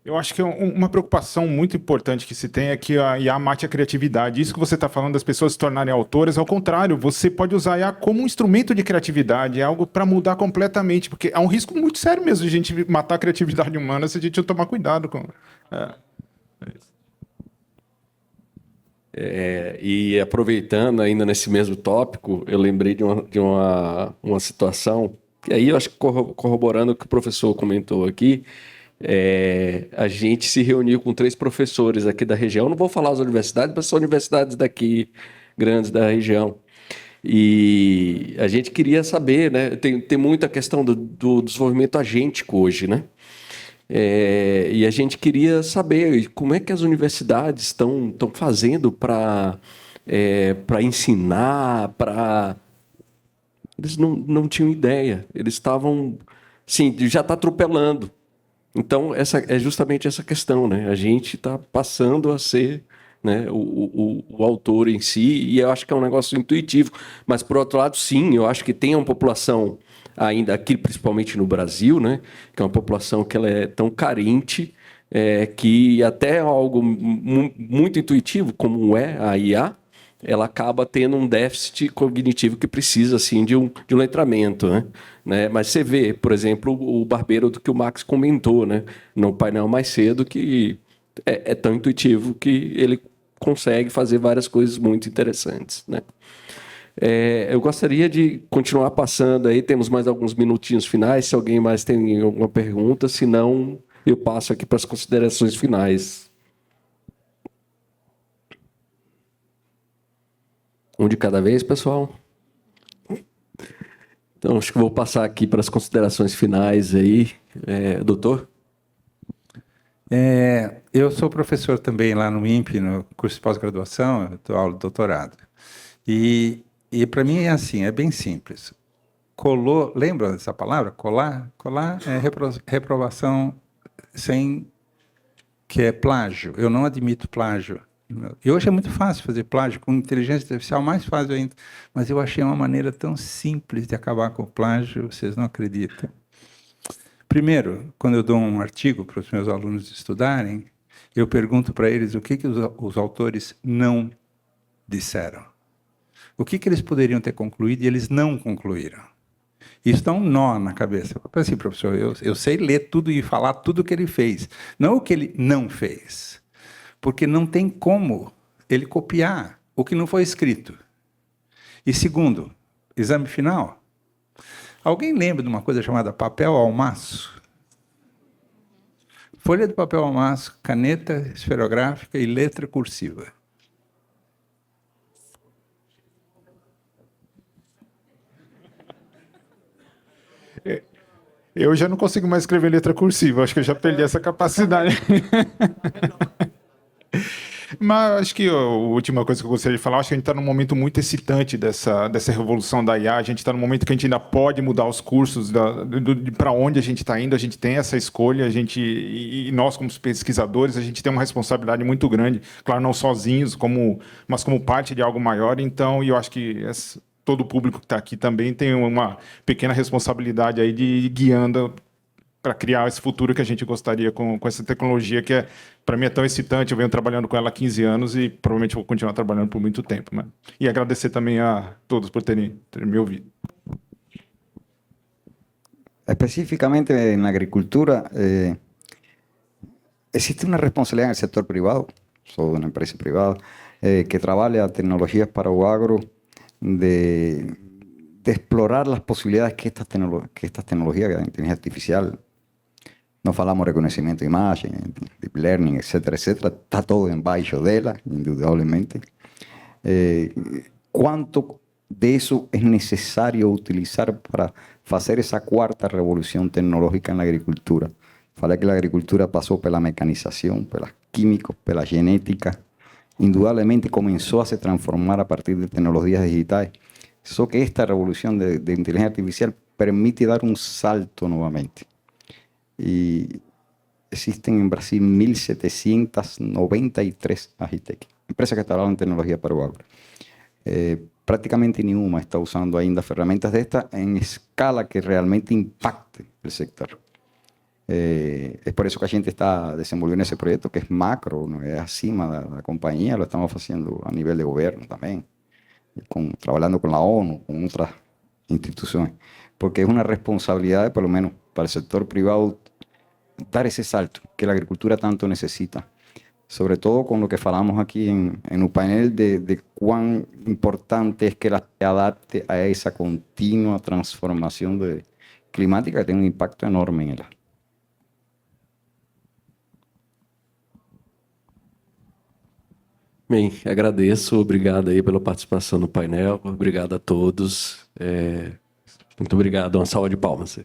Eu acho que uma preocupação muito importante que se tem é que a IA mate a criatividade. Isso que você está falando das pessoas se tornarem autoras, ao contrário, você pode usar a IA como um instrumento de criatividade, é algo para mudar completamente, porque é um risco muito sério mesmo de a gente matar a criatividade humana se a gente não tomar cuidado com... E aproveitando ainda nesse mesmo tópico, eu lembrei de uma situação, que aí eu acho que corroborando o que o professor comentou aqui, a gente se reuniu com 3 professores aqui da região, não vou falar as universidades, mas são universidades daqui, grandes da região. E a gente queria saber, né? Tem muita questão do desenvolvimento agêntico hoje, né? E a gente queria saber como é que as universidades estão fazendo para ensinar, Eles não tinham ideia, eles estavam, sim, já está atropelando. Então, é justamente essa questão, né? A gente está passando a ser, né, o autor em si, e eu acho que é um negócio intuitivo. Mas, por outro lado, sim, eu acho que tem uma população ainda aqui, principalmente no Brasil, né, que é uma população que ela é tão carente, que até algo muito intuitivo, como é a IA, ela acaba tendo um déficit cognitivo que precisa, assim, de um letramento, né? Mas você vê, por exemplo, o barbeiro do que o Max comentou, né, no painel mais cedo, que é tão intuitivo que ele consegue fazer várias coisas muito interessantes, né? Eu gostaria de continuar passando aí, temos mais alguns minutinhos finais, se alguém mais tem alguma pergunta, se não, eu passo aqui para as considerações finais. Um de cada vez, pessoal? Então, acho que vou passar aqui para as considerações finais aí. Doutor? Eu sou professor também lá no INPE, no curso de pós-graduação, eu dou aula de doutorado. E para mim é assim, é bem simples. Lembra dessa palavra? Colar? Colar é reprovação que é plágio. Eu não admito plágio. E hoje é muito fácil fazer plágio, com inteligência artificial mais fácil ainda. Mas eu achei uma maneira tão simples de acabar com o plágio, vocês não acreditam. Primeiro, quando eu dou um artigo para os meus alunos estudarem, eu pergunto para eles o que os autores não disseram. O que eles poderiam ter concluído e eles não concluíram. Isso dá um nó na cabeça. Eu falo assim, professor, eu sei ler tudo e falar tudo o que ele fez, não o que ele não fez. Porque não tem como ele copiar o que não foi escrito. E segundo, exame final. Alguém lembra de uma coisa chamada papel ao maço? Folha de papel ao maço, caneta esferográfica e letra cursiva. Eu já não consigo mais escrever letra cursiva, acho que eu já perdi essa capacidade. Mas acho que a última coisa que eu gostaria de falar, acho que a gente está num momento muito excitante dessa revolução da IA. A gente está num momento que a gente ainda pode mudar os cursos para onde a gente está indo. A gente tem essa escolha, e nós, como pesquisadores, a gente tem uma responsabilidade muito grande. Claro, não sozinhos, mas como parte de algo maior. Então, eu acho que todo o público que está aqui também tem uma pequena responsabilidade aí de ir guiando para criar esse futuro que a gente gostaria com essa tecnologia que para mim é tão excitante. Eu venho trabalhando com ela há 15 anos e provavelmente vou continuar trabalhando por muito tempo, né? E agradecer também a todos por terem me ouvido. Específicamente na agricultura, existe una responsabilidad en el sector privado, soy de una empresa privada, que trabaja tecnologías para o agro, de explorar las posibilidades que estas tecnologías de inteligencia artificial, no falamos de reconocimiento de imagen, deep learning, etcétera, etcétera, está todo embaixo dela, indudablemente. ¿Cuánto de eso es necesario utilizar para hacer esa cuarta revolución tecnológica en la agricultura? Falei que a agricultura passou pela mecanização, pelos químicos, pela genética. Indudablemente começou a se transformar a partir de tecnologias digitais. Só que esta revolução de inteligência artificial permite dar um salto novamente. E existen en Brasil 1.793 Agitec, empresas que trabajan en tecnología para o agro. Prácticamente nenhuma está usando ainda ferramentas de esta en escala que realmente impacte el sector. Es por eso que a gente está desenvolviendo ese proyecto que es macro, ¿no? Es acima de la compañía, lo estamos haciendo a nivel de gobierno también, trabajando con la ONU, con otras instituciones, porque es una responsabilidad, por lo menos para el sector privado, dar ese salto que la agricultura tanto necesita, sobre todo con lo que falamos aquí en un panel de cuán importante es que la se adapte a esa continua transformación climática que tiene un impacto enorme en ella. Bem, agradeço, obrigado aí pela participação no painel, obrigado a todos. Muito obrigado, uma salva de palmas.